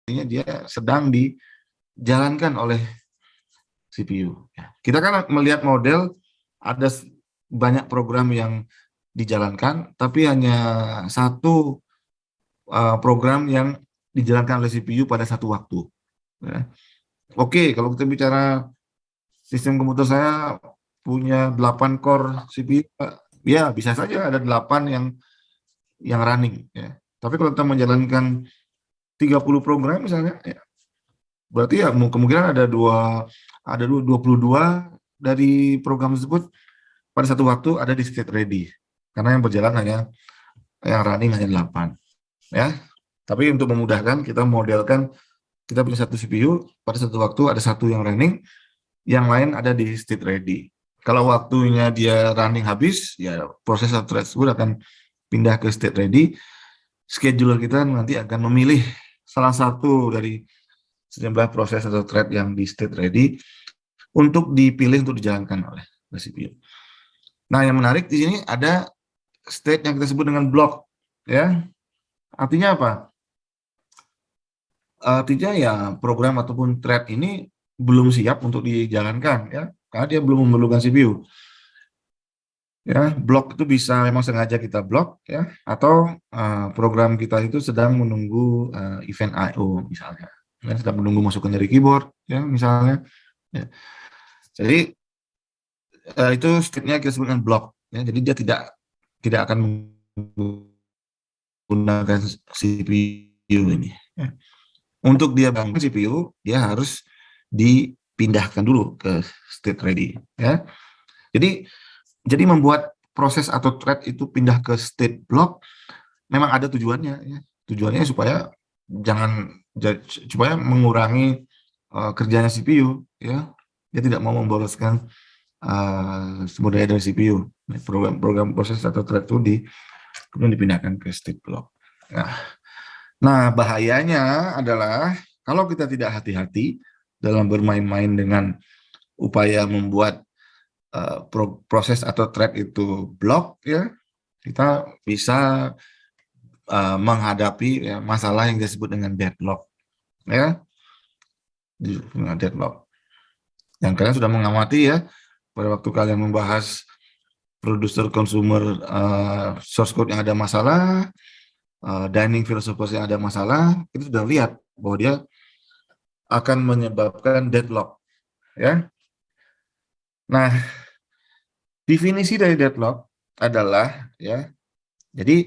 artinya dia sedang dijalankan oleh CPU. Ya. Kita kan melihat model ada banyak program yang dijalankan, tapi hanya satu program yang dijalankan oleh CPU pada satu waktu. Ya. Oke, kalau kita bicara sistem komputer saya punya 8 core CPU, ya bisa saja ada 8 yang running. Ya. Tapi kalau kita menjalankan 30 program misalnya, ya, berarti ya kemungkinan ada 22 dari program tersebut pada satu waktu ada di state ready. Karena yang berjalan yang running hanya 8. Ya. Tapi untuk memudahkan, kita modelkan kita punya satu CPU, pada satu waktu ada satu yang running, yang lain ada di state ready. Kalau waktunya dia running habis, ya proses tersebut akan pindah ke state ready. Scheduler kita nanti akan memilih salah satu dari sejumlah proses atau thread yang di state ready untuk dipilih untuk dijalankan oleh CPU. Nah, yang menarik di sini ada state yang kita sebut dengan block, ya. Artinya apa? Artinya ya program ataupun thread ini belum siap untuk dijalankan, ya, karena dia belum memerlukan CPU. Ya, blok itu bisa memang sengaja kita blok, ya, atau program kita itu sedang menunggu event I/O misalnya, ya, sedang menunggu masukan dari keyboard, ya, misalnya. Ya. Jadi itu state-nya kita sebutkan blok, ya, jadi dia tidak akan menggunakan CPU ini. Ya. Untuk dia bangun CPU, dia harus dipindahkan dulu ke state ready. Ya. Jadi membuat proses atau thread itu pindah ke state block memang ada tujuannya. Ya. Tujuannya supaya mengurangi kerjanya CPU. Ya. Dia tidak mau memboroskan sumber daya dari CPU. Program proses atau thread itu kemudian dipindahkan ke state block. Nah, bahayanya adalah kalau kita tidak hati-hati dalam bermain-main dengan upaya membuat proses atau thread itu block, ya, kita bisa menghadapi, ya, masalah yang disebut dengan deadlock, ya, deadlock. Yang kalian sudah mengamati, ya, pada waktu kalian membahas producer consumer source code yang ada masalah, dining philosophers yang ada masalah, itu sudah lihat bahwa dia akan menyebabkan deadlock, ya. Nah, definisi dari deadlock adalah, ya, jadi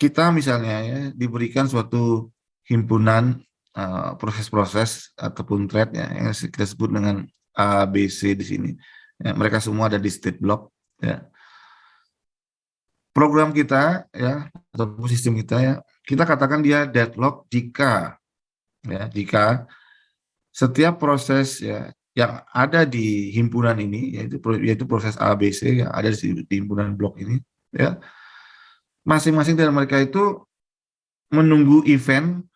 kita misalnya, ya, diberikan suatu himpunan proses-proses ataupun thread, ya, yang kita sebut dengan A, B, C di sini. Ya, mereka semua ada di state block. Ya. Program kita, ya, atau sistem kita, ya, kita katakan dia deadlock jika setiap proses, ya, yang ada di himpunan ini, yaitu proses A, B, C yang ada di himpunan blok ini, ya, masing-masing dari mereka itu menunggu event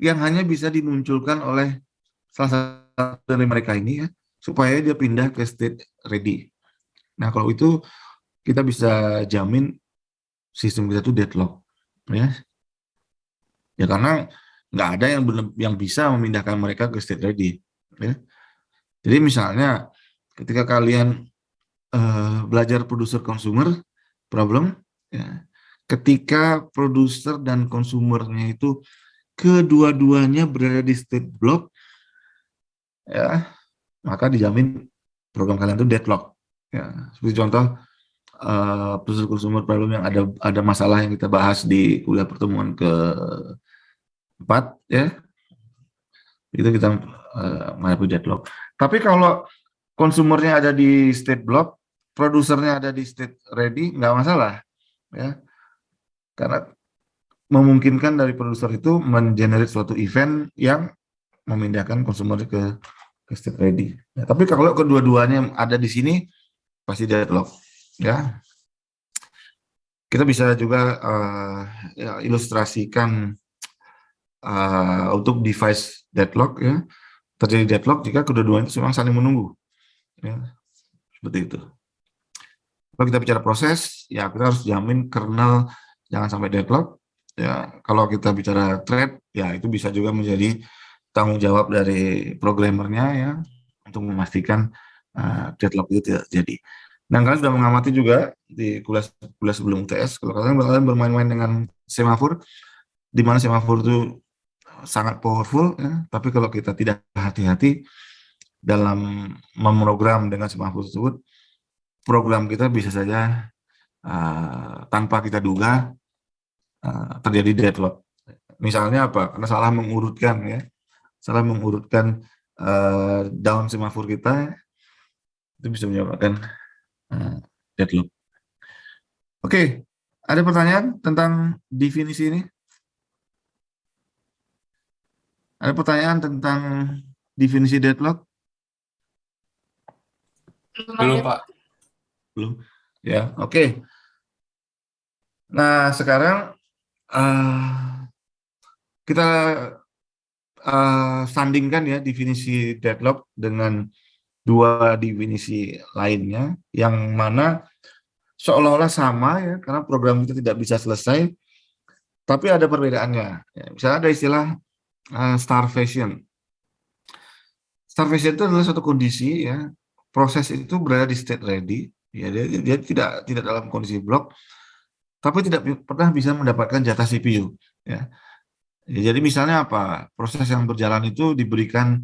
yang hanya bisa dimunculkan oleh salah satu dari mereka ini, ya, supaya dia pindah ke state ready. Nah, kalau itu kita bisa jamin sistem kita itu deadlock, ya. Ya, karena nggak ada yang bisa memindahkan mereka ke state ready, ya. Jadi misalnya ketika kalian belajar producer consumer problem, ya, ketika produser dan konsumernya itu kedua-duanya berada di state block, ya, maka dijamin program kalian itu deadlock. Ya, seperti contoh producer consumer problem yang ada masalah yang kita bahas di kuliah pertemuan ke-4, ya, itu kita menghadapi deadlock. Tapi kalau konsumernya ada di state block, produsernya ada di state ready, nggak masalah, ya, karena memungkinkan dari produser itu mengenerate suatu event yang memindahkan konsumer ke state ready. Ya, tapi kalau kedua-duanya ada di sini, pasti deadlock, ya. Kita bisa juga ya, ilustrasikan untuk device deadlock, ya, terjadi deadlock jika kedua-duanya itu memang saling menunggu, ya, seperti itu. Kalau kita bicara proses, ya kita harus jamin kernel jangan sampai deadlock, Ya, kalau kita bicara thread, ya itu bisa juga menjadi tanggung jawab dari programmernya ya untuk memastikan deadlock itu tidak terjadi. Dan kalian sudah mengamati juga di kuliah sebelum UTS, kalau kalian bermain-main dengan semafor, di mana semafor itu sangat powerful, ya, tapi kalau kita tidak hati-hati dalam memprogram dengan semafor tersebut, program kita bisa saja tanpa kita duga terjadi deadlock. Misalnya apa? Karena salah mengurutkan ya, salah mengurutkan daun semafor kita, itu bisa menyebabkan deadlock. Oke, ada pertanyaan tentang definisi ini? Ada pertanyaan tentang definisi deadlock? Belum, Pak. Belum. Ya, oke. Nah, sekarang kita sandingkan ya definisi deadlock dengan dua definisi lainnya, yang mana seolah-olah sama ya, karena program itu tidak bisa selesai, tapi ada perbedaannya. Ya, misalnya ada istilah starvation. Starvation itu adalah suatu kondisi ya, proses itu berada di state ready, ya dia tidak dalam kondisi block, tapi tidak pernah bisa mendapatkan jatah CPU. Ya. Ya, jadi misalnya apa? Proses yang berjalan itu diberikan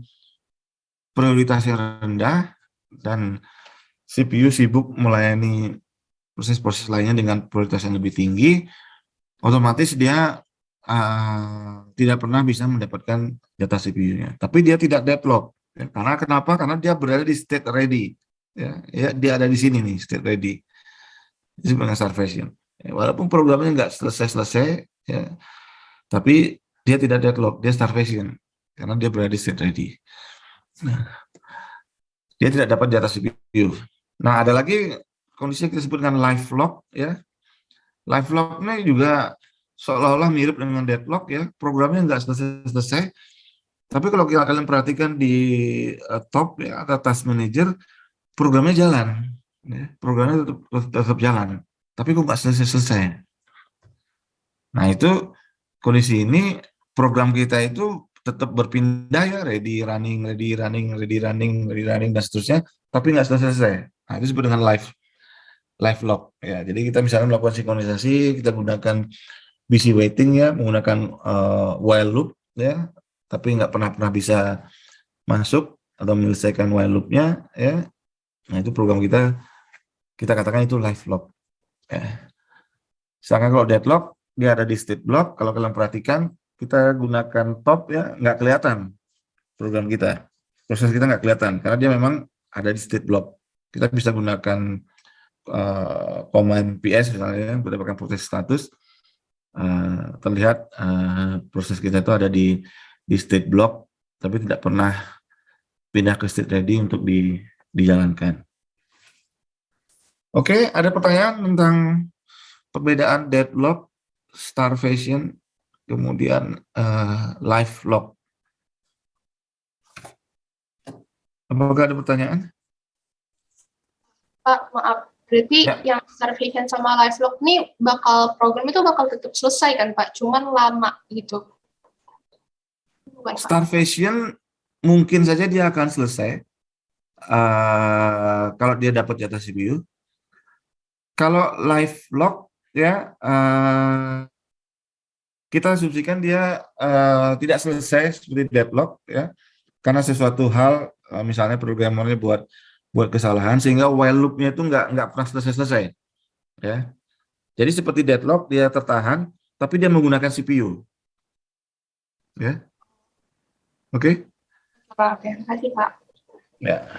prioritas yang rendah dan CPU sibuk melayani proses-proses lainnya dengan prioritas yang lebih tinggi, otomatis dia tidak pernah bisa mendapatkan jatah CPU-nya. Tapi dia tidak deadlock. Ya, karena kenapa? Karena dia berada di state ready. Ya, dia ada di sini nih, state ready. Itu sebenarnya starvation. Ya, walaupun programnya nggak selesai-selesai, ya, tapi dia tidak deadlock, dia starvation. Karena dia berada di state ready. Nah, dia tidak dapat jatah CPU. Nah, ada lagi kondisi yang kita sebut dengan live lock, ya. Live lock ini juga seolah-olah mirip dengan deadlock ya, programnya nggak selesai-selesai. Tapi kalau kalian perhatikan di top ya, atau task manager, programnya jalan, ya. Programnya tetap jalan, tapi kok nggak selesai-selesai. Nah itu kondisi ini program kita itu tetap berpindah ya, ready running, ready running, ready running, ready running dan seterusnya, tapi nggak selesai-selesai. Nah itu disebut dengan live lock ya. Jadi kita misalnya melakukan sinkronisasi, kita gunakan busy waiting ya, menggunakan while loop ya, tapi nggak pernah bisa masuk atau menyelesaikan while loopnya ya. Nah itu program kita katakan itu live lock ya. Sedangkan kalau deadlock dia ada di state block. Kalau kalian perhatikan kita gunakan top ya, nggak kelihatan program kita, proses kita nggak kelihatan karena dia memang ada di state block. Kita bisa gunakan command PS misalnya berdasarkan proses status, terlihat proses kita itu ada di state block, tapi tidak pernah pindah ke state ready untuk dijalankan. Oke, ada pertanyaan tentang perbedaan deadlock, starvation, kemudian live lock. Apakah ada pertanyaan? Pak, maaf. Berarti Ya. yang starvation sama live lock nih program itu bakal tetap selesai kan Pak? Cuman lama gitu. Bukan, Pak? Starvation mungkin saja dia akan selesai kalau dia dapat jatah CPU. Kalau live lock ya kita asumsikan dia tidak selesai seperti deadlock ya, karena sesuatu hal misalnya programmernya buat kesalahan sehingga while loopnya itu nggak pernah selesai ya. Jadi seperti deadlock dia tertahan tapi dia menggunakan CPU ya. Oke. Oke, terima kasih Pak. Ya.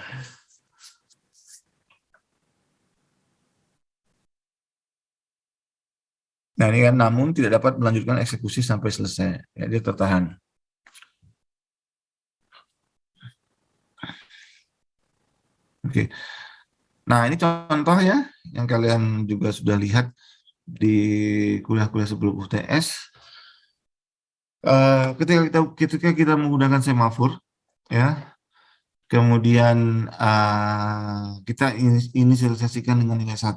Nah ini kan namun tidak dapat melanjutkan eksekusi sampai selesai ya, dia tertahan. Oke. Nah ini contoh ya yang kalian juga sudah lihat di kuliah-kuliah sebelum UTS. Ketika kita menggunakan semafor ya, kemudian kita inisialisasikan dengan nilai 1,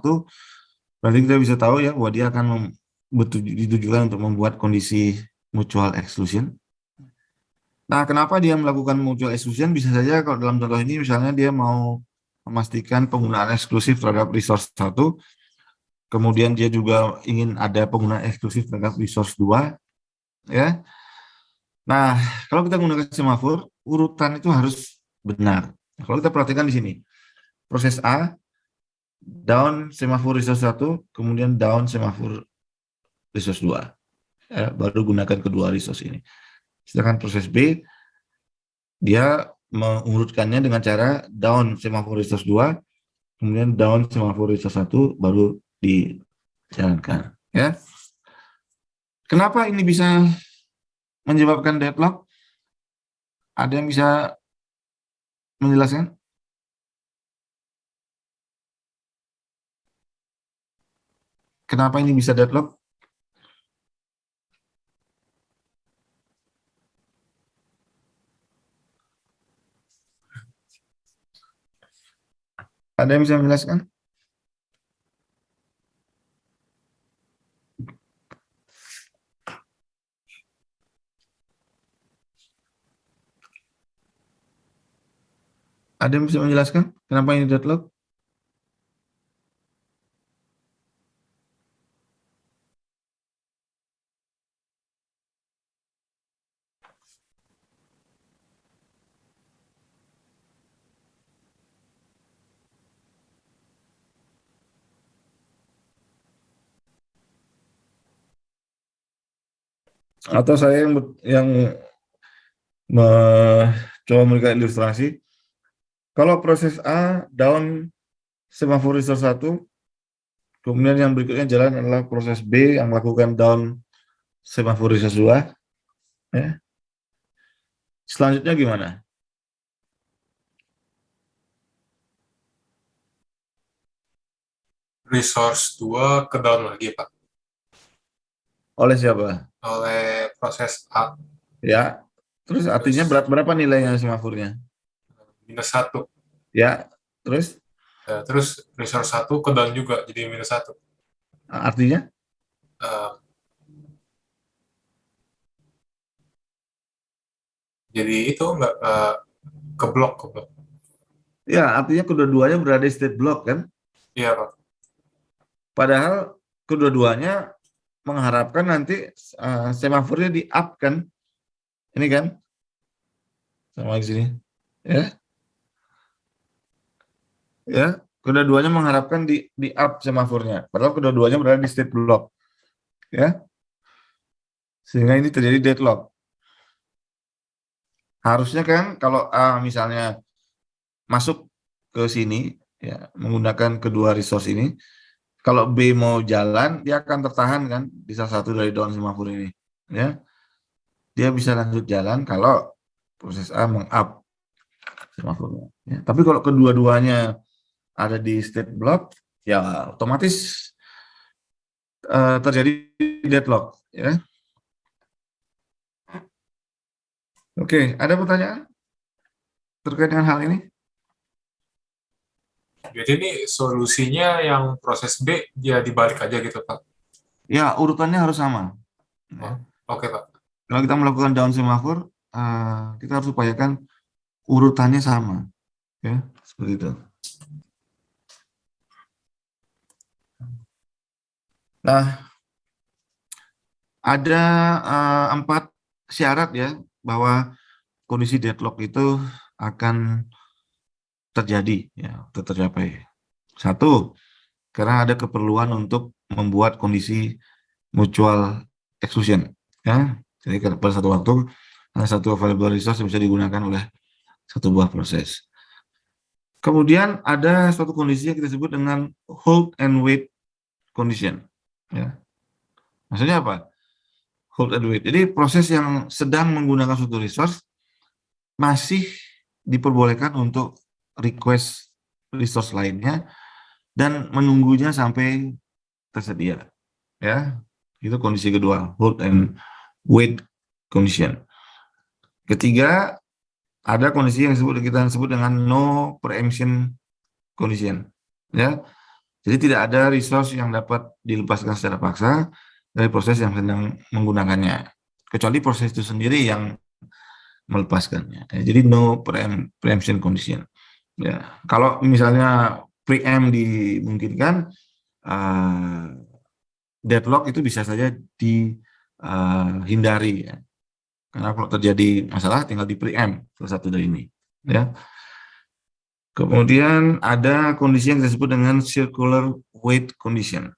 berarti kita bisa tahu ya bahwa dia akan ditujukan untuk membuat kondisi mutual exclusion. Nah, kenapa dia melakukan mutual exclusion? Bisa saja kalau dalam contoh ini misalnya dia mau memastikan penggunaan eksklusif terhadap resource 1, kemudian dia juga ingin ada penggunaan eksklusif terhadap resource 2, ya. Nah, kalau kita menggunakan semafor, urutan itu harus benar. Kalau kita perhatikan di sini, proses A, down semafor resource 1, kemudian down semafor resource 2. Ya, baru gunakan kedua resource ini. Sedangkan proses B, dia mengurutkannya dengan cara down semafor resource 2, kemudian down semafor resource 1, baru dijalankan. Ya. Kenapa ini bisa menyebabkan deadlock? Ada yang bisa menjelaskan? Kenapa ini bisa deadlock? Ada yang bisa menjelaskan? Ada yang bisa menjelaskan kenapa ini deadlock? Atau saya yang mencoba memberikan ilustrasi. Kalau proses A down semafor resource 1, kemudian yang berikutnya jalan adalah proses B yang melakukan down semafor resource 2. Ya. Selanjutnya gimana? Resource 2 ke down lagi, Pak. Oleh siapa? Oleh proses A. Ya. Terus artinya berapa nilainya semafornya? -1. Ya. Terus? Ya, terus resource 1 ke down juga, jadi -1. Artinya? Jadi itu nggak ke blok. Ya, artinya kedua-duanya berada di state block kan? Iya, Pak. Padahal kedua-duanya mengharapkan nanti semafornya di up kan? Ini kan? Sama di sini. Ya. Ya, kedua-duanya mengharapkan di up semafornya. Padahal kedua-duanya berada di state block. Ya. Sehingga ini terjadi deadlock. Harusnya kan kalau A misalnya masuk ke sini ya menggunakan kedua resource ini, kalau B mau jalan dia akan tertahan kan di salah satu dari down semafor ini. Ya. Dia bisa lanjut jalan kalau proses A meng-up semafornya. Ya. Tapi kalau kedua-duanya ada di state block, ya otomatis terjadi deadlock. Ya. Oke, ada pertanyaan terkait dengan hal ini? Jadi ini solusinya yang proses B dia dibalik aja gitu, Pak. Ya, urutannya harus sama. Ya. Oke, Pak. Kalau kita melakukan down semafor, kita harus upayakan urutannya sama. Ya, seperti itu. Nah, ada 4 syarat ya bahwa kondisi deadlock itu akan terjadi ya, tercapai. 1, karena ada keperluan untuk membuat kondisi mutual exclusion. Ya, jadi pada satu waktu ada satu available resource yang bisa digunakan oleh satu buah proses. Kemudian ada suatu kondisi yang kita sebut dengan hold and wait condition. Ya. Maksudnya apa? Hold and wait. Jadi proses yang sedang menggunakan suatu resource masih diperbolehkan untuk request resource lainnya dan menunggunya sampai tersedia. Ya, itu kondisi kedua, hold and wait condition. Ketiga, ada kondisi yang kita sebut dengan no preemption condition. Ya, jadi tidak ada resource yang dapat dilepaskan secara paksa dari proses yang sedang menggunakannya, kecuali proses itu sendiri yang melepaskannya. Ya, jadi no preemption condition. Ya, kalau misalnya preempt dimungkinkan, deadlock itu bisa saja dihindari. Ya. Karena kalau terjadi masalah tinggal di preempt salah satu dari ini. Ya. Kemudian ada kondisi yang disebut dengan circular weight condition.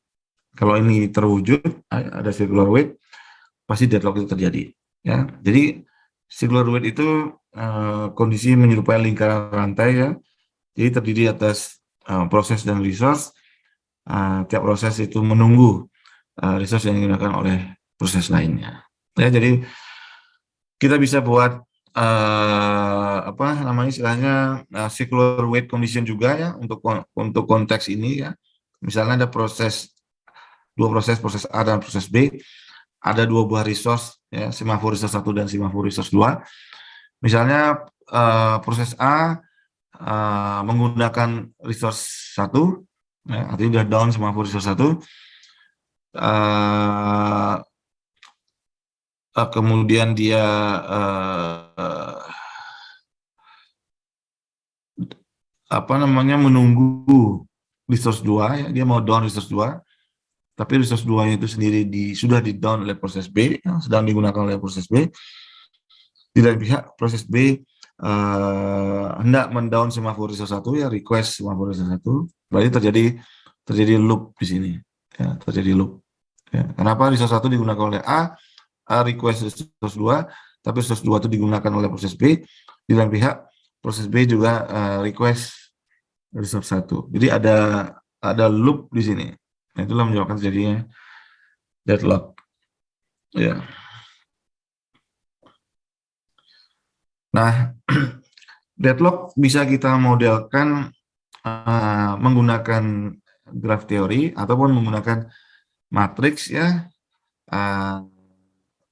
Kalau ini terwujud, ada circular weight, pasti deadlock itu terjadi. Ya, jadi circular weight itu kondisi menyerupai lingkaran rantai ya. Jadi terdiri atas proses dan resource. Tiap proses itu menunggu resource yang digunakan oleh proses lainnya. Ya, jadi kita bisa buat apa namanya istilahnya circular weight condition juga ya untuk konteks ini ya. Misalnya ada dua proses A dan proses B, ada dua buah resource ya, semafor resource 1 dan semafor resource 2. Misalnya proses A menggunakan resource 1 ya, artinya sudah down semafor resource 1. Kemudian dia menunggu resource 2 ya, dia mau down resource 2, tapi resource 2 itu sendiri sudah di down oleh proses B yang sedang digunakan oleh proses B. Di lain pihak proses B hendak mendown semafor resource 1 ya, request semafor resource 1, berarti terjadi loop di sini ya, terjadi loop ya. Kenapa resource 1 digunakan oleh A request resource 2, tapi resource 2 itu digunakan oleh proses B. Di lain pihak proses B juga request resource 1. Jadi ada loop di sini. Nah, itulah menyebabkan terjadinya deadlock. Ya. Nah, deadlock bisa kita modelkan menggunakan graph teori ataupun menggunakan matriks ya,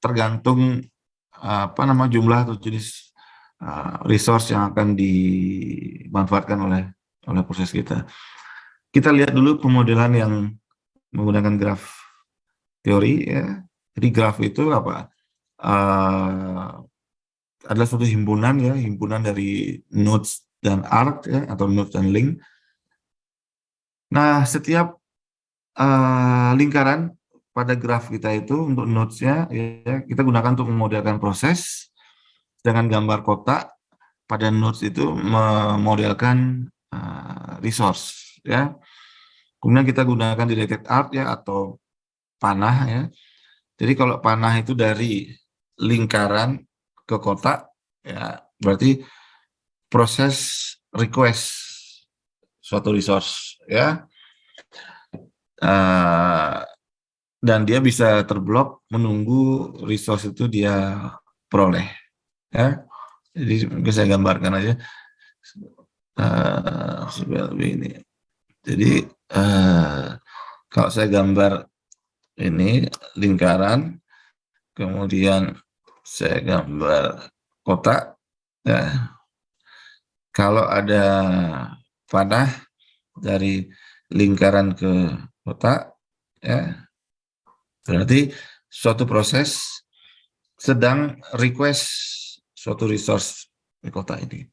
tergantung jumlah atau jenis resource yang akan dimanfaatkan oleh proses kita. Kita lihat dulu pemodelan yang menggunakan graph teori ya. Jadi graph itu apa? Adalah suatu himpunan ya, himpunan dari nodes dan arc ya, atau nodes dan link. Nah, setiap lingkaran pada graf kita itu untuk nodes-nya ya, kita gunakan untuk memodelkan proses dengan gambar kotak. Pada nodes itu memodelkan resource ya. Kemudian kita gunakan directed arc ya, atau panah ya. Jadi kalau panah itu dari lingkaran ke kotak ya, berarti proses request suatu resource ya. Dan dia bisa terblok menunggu resource itu dia peroleh ya. Jadi mungkin saya gambarkan aja supaya lebih ini. Jadi kalau saya gambar ini lingkaran, kemudian saya gambar kotak ya. Kalau ada panah dari lingkaran ke kotak ya, berarti suatu proses sedang request suatu resource di kotak ini.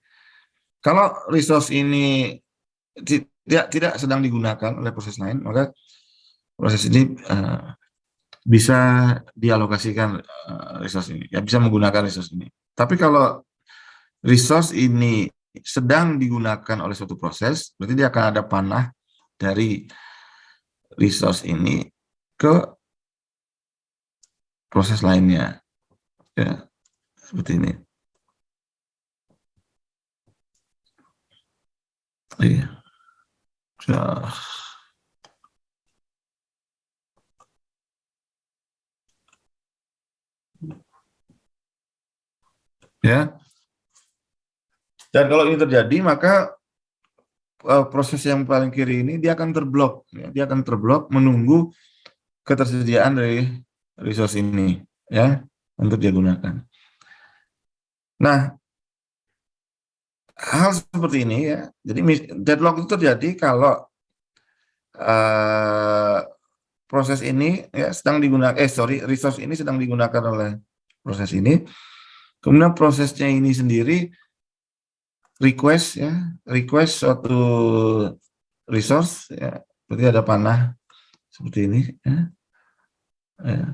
Kalau resource ini tidak sedang digunakan oleh proses lain, maka proses ini bisa dialokasikan resource ini, ya bisa menggunakan resource ini. Tapi kalau resource ini sedang digunakan oleh suatu proses, berarti dia akan ada panah dari resource ini ke proses lainnya, ya seperti ini. Iya. Ya. Dan kalau ini terjadi, maka proses yang paling kiri ini dia akan terblok, ya. Dia akan terblok menunggu ketersediaan dari resource ini, ya, untuk dia gunakan. Nah, hal seperti ini ya. Jadi deadlock itu terjadi kalau proses ini ya sedang digunakan, resource ini sedang digunakan oleh proses ini. Kemudian prosesnya ini sendiri request suatu resource ya, berarti ada panah seperti ini ya. Ya.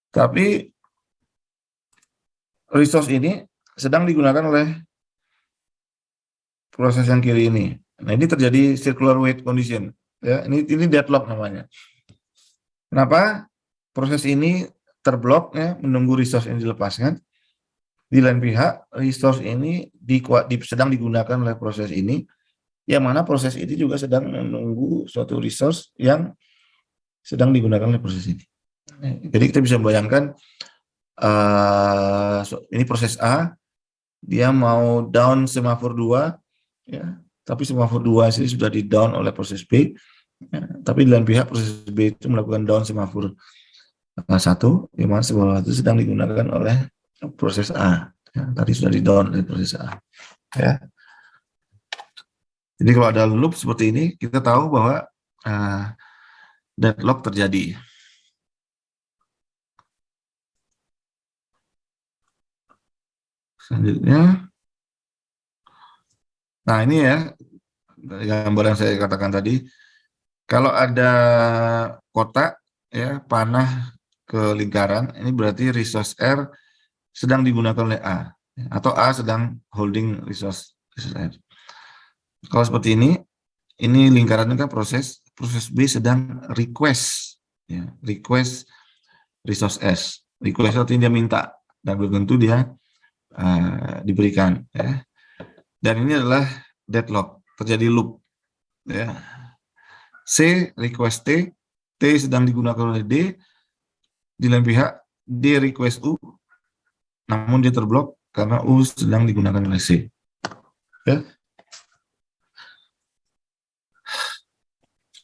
Tapi resource ini sedang digunakan oleh proses yang kiri ini. Nah, ini terjadi circular wait condition ya. Ini deadlock namanya. Kenapa? Proses ini terblok ya, menunggu resource ini dilepaskan. Di lain pihak, resource ini sedang digunakan oleh proses ini, yang mana proses ini juga sedang menunggu suatu resource yang sedang digunakan oleh proses ini. Jadi kita bisa membayangkan ini proses A, dia mau down semafor 2, ya, tapi semafor 2 ini sudah di down oleh proses B, ya, tapi di lain pihak proses B itu melakukan down semafor 1, di mana semafor itu sedang digunakan oleh proses A. Ya, tadi sudah di down oleh proses A. Ya. Jadi kalau ada loop seperti ini, kita tahu bahwa deadlock terjadi. Selanjutnya, nah ini ya gambar yang saya katakan tadi, kalau ada kotak ya panah ke lingkaran, ini berarti resource R sedang digunakan oleh A, atau A sedang holding resource R. Kalau seperti ini lingkaran kan proses B sedang request, ya, request resource S. Request artinya dia minta dan belum tentu dia diberikan. Ya. Dan ini adalah deadlock, terjadi loop. Ya. C request T sedang digunakan oleh D, di lain pihak D request U, namun dia terblok karena U sedang digunakan oleh C. Ya.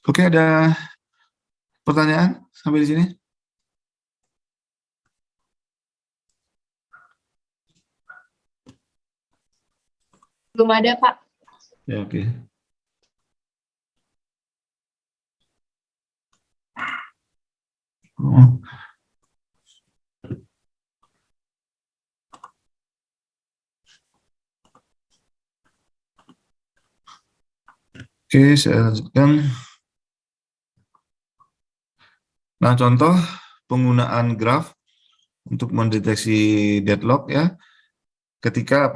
Oke, ada pertanyaan sampai di sini? Belum ada, Pak. Ya, oke. Oh. Oke, saya lanjutkan. Nah, contoh penggunaan graf untuk mendeteksi deadlock ya. Ketika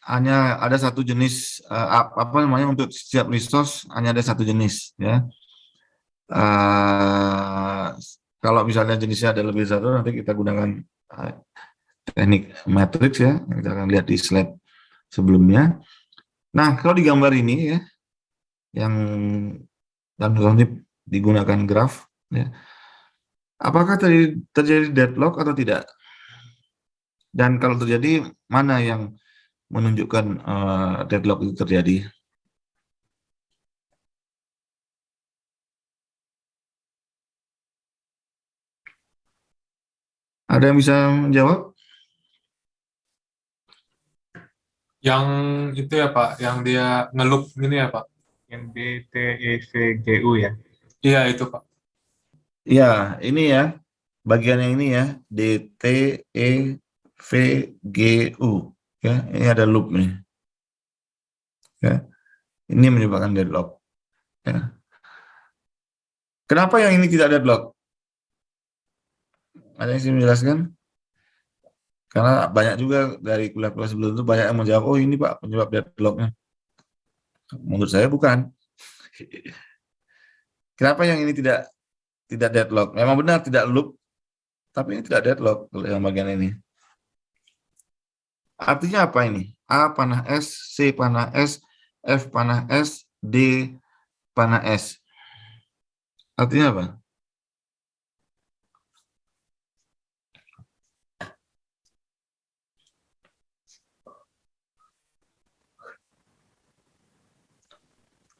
hanya ada satu jenis apa namanya, untuk setiap resource hanya ada satu jenis ya. Kalau misalnya jenisnya ada lebih satu, nanti kita gunakan teknik matrix ya, kita akan lihat di slide sebelumnya. Nah, kalau di gambar ini ya, yang dalam ini digunakan graf ya, apakah terjadi deadlock atau tidak? Dan kalau terjadi, mana yang menunjukkan deadlock itu terjadi? Ada yang bisa menjawab? Yang itu ya Pak, yang dia ngelup gini ya Pak. Yang DTEVGU ya. Iya itu Pak. Ya, ini ya, bagian yang ini ya, DTEVGU. Ya, ini ada loop nih. Ya, ini menyebabkan deadlock. Ya. Kenapa yang ini tidak deadlock? Ada yang bisa menjelaskan? Karena banyak juga dari kuliah-kuliah sebelum itu banyak yang menjawab, oh ini Pak penyebab deadlocknya. Menurut saya bukan. Kenapa yang ini tidak deadlock? Memang benar tidak loop, tapi ini tidak deadlock kalau yang bagian ini. Artinya apa ini? A panah S, C panah S, F panah S, D panah S. Artinya apa?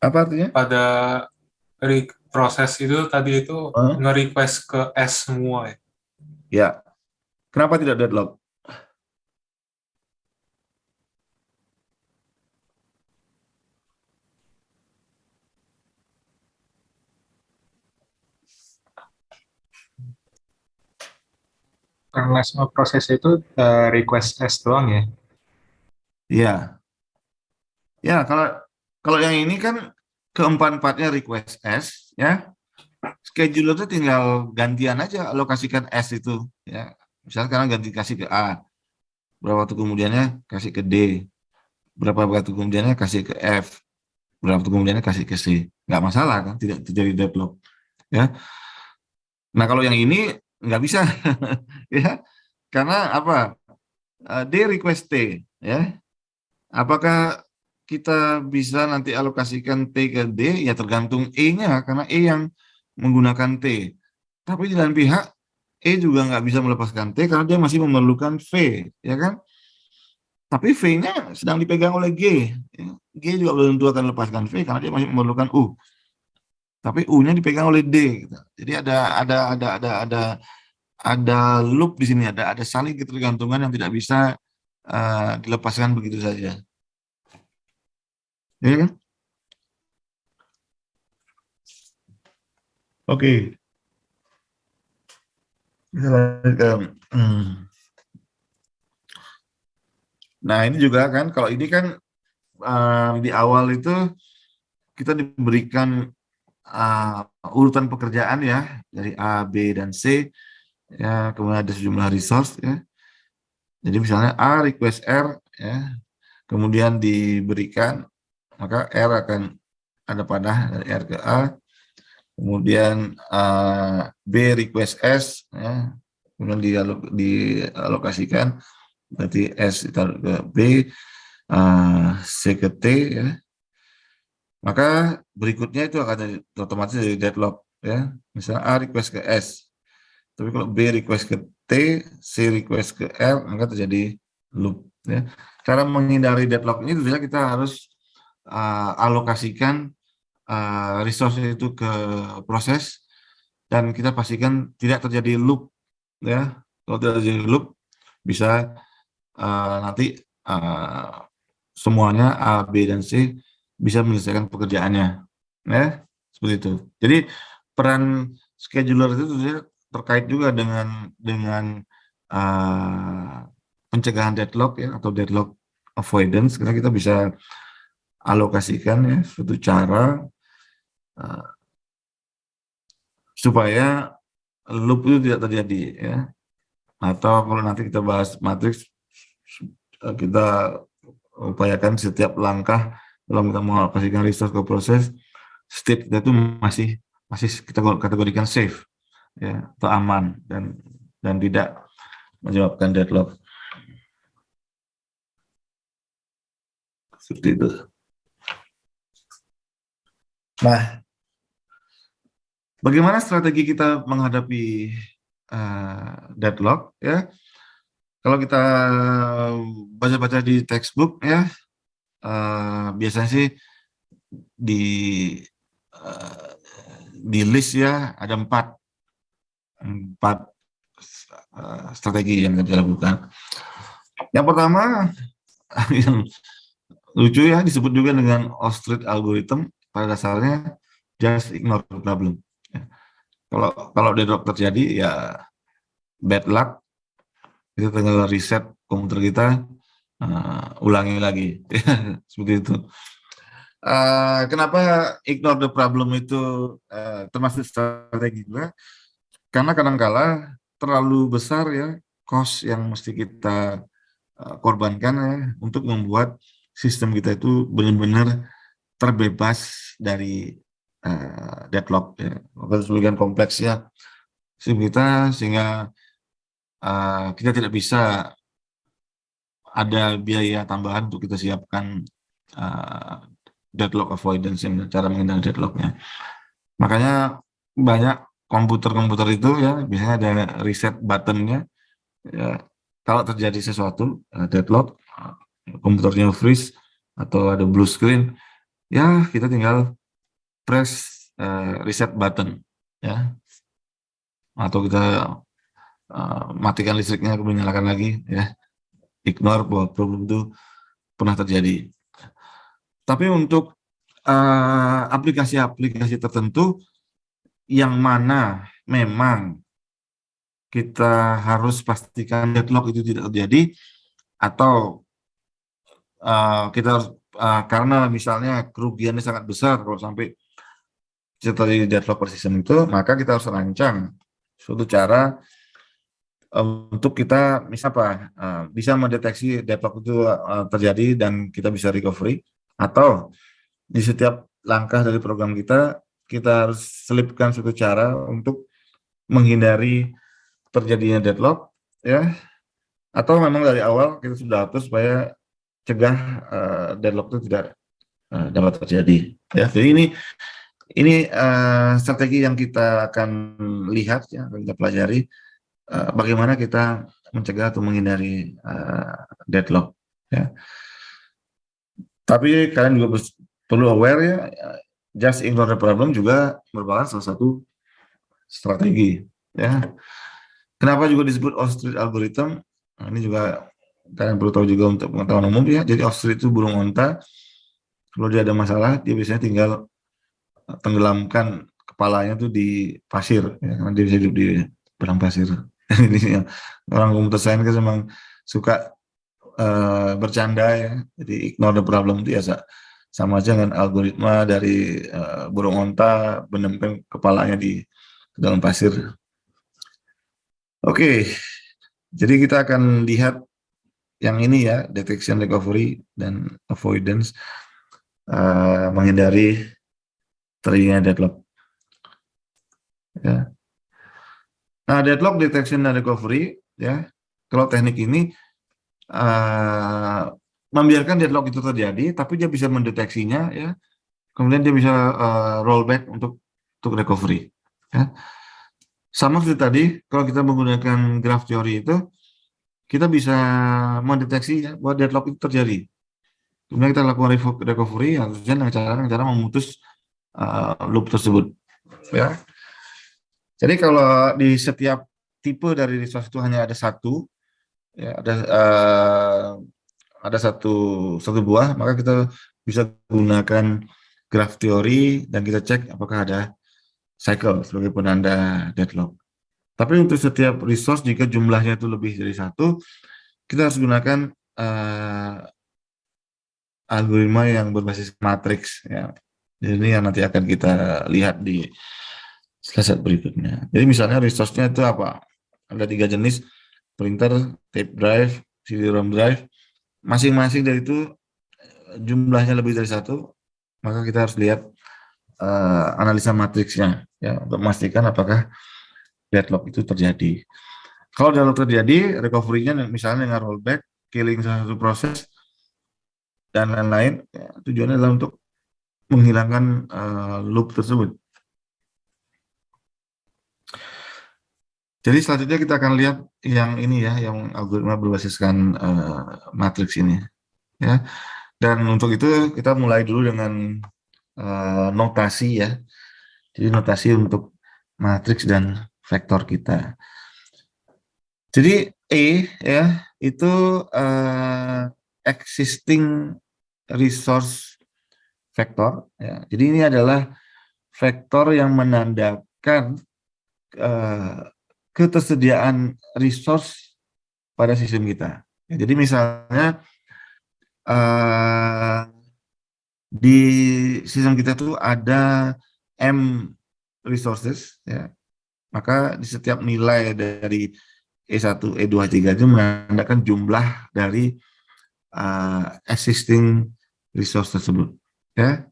Apa artinya? Pada proses itu tadi itu Huh? nge-request ke S semua ya. Ya. Kenapa tidak deadlock? Karena semua proses itu request S doang ya. Ya, ya kalau kalau yang ini kan keempat-empatnya request S, ya. Scheduler itu tinggal gantian aja alokasikan S itu, ya. Misalnya sekarang ganti kasih ke A, berapa waktu kemudiannya kasih ke D, berapa waktu kemudiannya kasih ke F, berapa waktu kemudiannya kasih ke C. Nggak masalah kan, tidak terjadi deadlock, ya. Nah kalau yang ini nggak bisa, ya, karena apa? D request T, ya. Apakah kita bisa nanti alokasikan T ke D? Ya tergantung E-nya, karena E yang menggunakan T. Tapi di lain pihak, E juga nggak bisa melepaskan T karena dia masih memerlukan V, ya kan? Tapi V-nya sedang dipegang oleh G. Ya. G juga belum tentu akan lepaskan V karena dia masih memerlukan U. Tapi U-nya dipegang oleh D. Gitu. Jadi ada loop di sini, ada saling ketergantungan yang tidak bisa dilepaskan begitu saja. Ya kan? Oke. Kita lanjut ke, Nah ini juga kan, kalau ini kan di awal itu kita diberikan urutan pekerjaan ya dari A, B, dan C, ya, kemudian ada sejumlah resource ya. Jadi misalnya A request R ya, kemudian diberikan, maka R akan ada panah dari R ke A, kemudian B request S ya, kemudian dialokasikan, berarti S ditaruh ke B, C ke T ya, maka berikutnya itu akan otomatis jadi deadlock ya. Misalnya A request ke S, tapi kalau B request ke T, C request ke R, maka terjadi loop ya. Cara menghindari deadlock ini tentunya kita harus alokasikan resource itu ke proses dan kita pastikan tidak terjadi loop ya. Kalau tidak terjadi loop bisa nanti semuanya A, B, dan C bisa menyelesaikan pekerjaannya, ya seperti itu. Jadi peran scheduler itu tentunya terkait juga dengan pencegahan deadlock ya atau deadlock avoidance, karena kita bisa alokasikan ya suatu cara supaya loop itu tidak terjadi ya. Atau kalau nanti kita bahas matriks, kita upayakan setiap langkah dalam kita mengalokasikan resource ke proses, state kita itu masih kita kategorikan safe ya atau aman dan tidak menyebabkan deadlock seperti itu. Nah, bagaimana strategi kita menghadapi deadlock ya? Kalau kita baca-baca di textbook ya, biasanya sih di list ya ada empat strategi yang kita lakukan. Yang pertama yang lucu ya, disebut juga dengan ostrich algorithm, pada dasarnya just ignore the problem. Kalau deadlock terjadi ya bad luck, kita tinggal reset komputer kita, ulangi lagi. Seperti itu. Kenapa ignore the problem itu termasuk strategi juga? Karena kadang-kala terlalu besar ya cost yang mesti kita korbankan ya untuk membuat sistem kita itu benar-benar terbebas dari deadlock ya. Sebagian kompleksnya sistem kita sehingga kita tidak bisa ada biaya tambahan untuk kita siapkan deadlock avoidance yang cara menghindari deadlocknya. Makanya banyak komputer-komputer itu ya biasanya ada reset buttonnya. Ya, kalau terjadi sesuatu deadlock, komputernya freeze atau ada blue screen, ya kita tinggal press reset button ya, atau kita matikan listriknya kemudian nyalakan lagi ya, ignore bahwa problem itu pernah terjadi. Tapi untuk aplikasi-aplikasi tertentu yang mana memang kita harus pastikan deadlock itu tidak terjadi, atau kita harus karena misalnya kerugiannya sangat besar kalau sampai terjadi deadlock per sistem itu, maka kita harus rancang suatu cara untuk kita bisa mendeteksi deadlock itu terjadi dan kita bisa recovery, atau di setiap langkah dari program kita harus selipkan suatu cara untuk menghindari terjadinya deadlock, ya, atau memang dari awal kita sudah atur supaya cegah deadlock itu tidak dapat terjadi, ya. Jadi ini strategi yang kita akan lihat, ya, akan kita pelajari bagaimana kita mencegah atau menghindari deadlock, ya. Tapi kalian juga perlu aware, ya, just ignore the problem juga merupakan salah satu strategi, ya. Kenapa juga disebut ostrich algorithm? Nah, ini juga kalian perlu tahu juga untuk pengetahuan umum, ya. Jadi ostrich itu burung onta. Kalau dia ada masalah, dia biasanya tinggal tenggelamkan kepalanya tuh di pasir, ya, karena dia bisa hidup di padang pasir. Ini orang komputer science kan memang suka bercanda, ya. Jadi ignore the problem itu ya sama aja dengan algoritma dari burung onta menempel kepalanya di dalam pasir. Oke, jadi kita akan lihat yang ini, ya, detection, recovery, dan avoidance, menghindari terjadinya deadlock, ya. Nah, deadlock detection dan recovery, ya, kalau teknik ini membiarkan deadlock itu terjadi, tapi dia bisa mendeteksinya, ya, kemudian dia bisa rollback untuk recovery, ya. Sama seperti tadi, kalau kita menggunakan graph teori itu, kita bisa mendeteksi, ya, bahwa deadlock itu terjadi. Kemudian kita lakukan recovery, harusnya dengan cara memutus loop tersebut, ya. Jadi kalau di setiap tipe dari resource itu hanya ada satu, ya, ada satu buah, maka kita bisa gunakan graph teori dan kita cek apakah ada cycle sebagai penanda deadlock. Tapi untuk setiap resource, jika jumlahnya itu lebih dari satu, kita harus gunakan algoritma yang berbasis matriks, ya. Jadi ini yang nanti akan kita lihat di slide berikutnya. Jadi misalnya resource-nya itu apa? Ada 3 jenis: printer, tape drive, CD-ROM drive. Masing-masing dari itu jumlahnya lebih dari satu, maka kita harus lihat analisa matriksnya, ya, untuk memastikan apakah deadlock itu terjadi. Kalau deadlock terjadi, recovery-nya misalnya dengan rollback, killing salah satu proses, dan lain-lain, ya, tujuannya adalah untuk menghilangkan loop tersebut. Jadi selanjutnya kita akan lihat yang ini, ya, yang algoritma berbasiskan matriks ini, ya. Dan untuk itu kita mulai dulu dengan notasi, ya. Jadi notasi untuk matriks dan vektor kita. Jadi ya, itu existing resource vector, ya. Jadi ini adalah vektor yang menandakan ketersediaan resource pada sistem kita. Ya, jadi misalnya di sistem kita tuh ada M resources, ya. Maka di setiap nilai dari E1, E2, E3 itu menandakan jumlah dari existing resource tersebut, ya.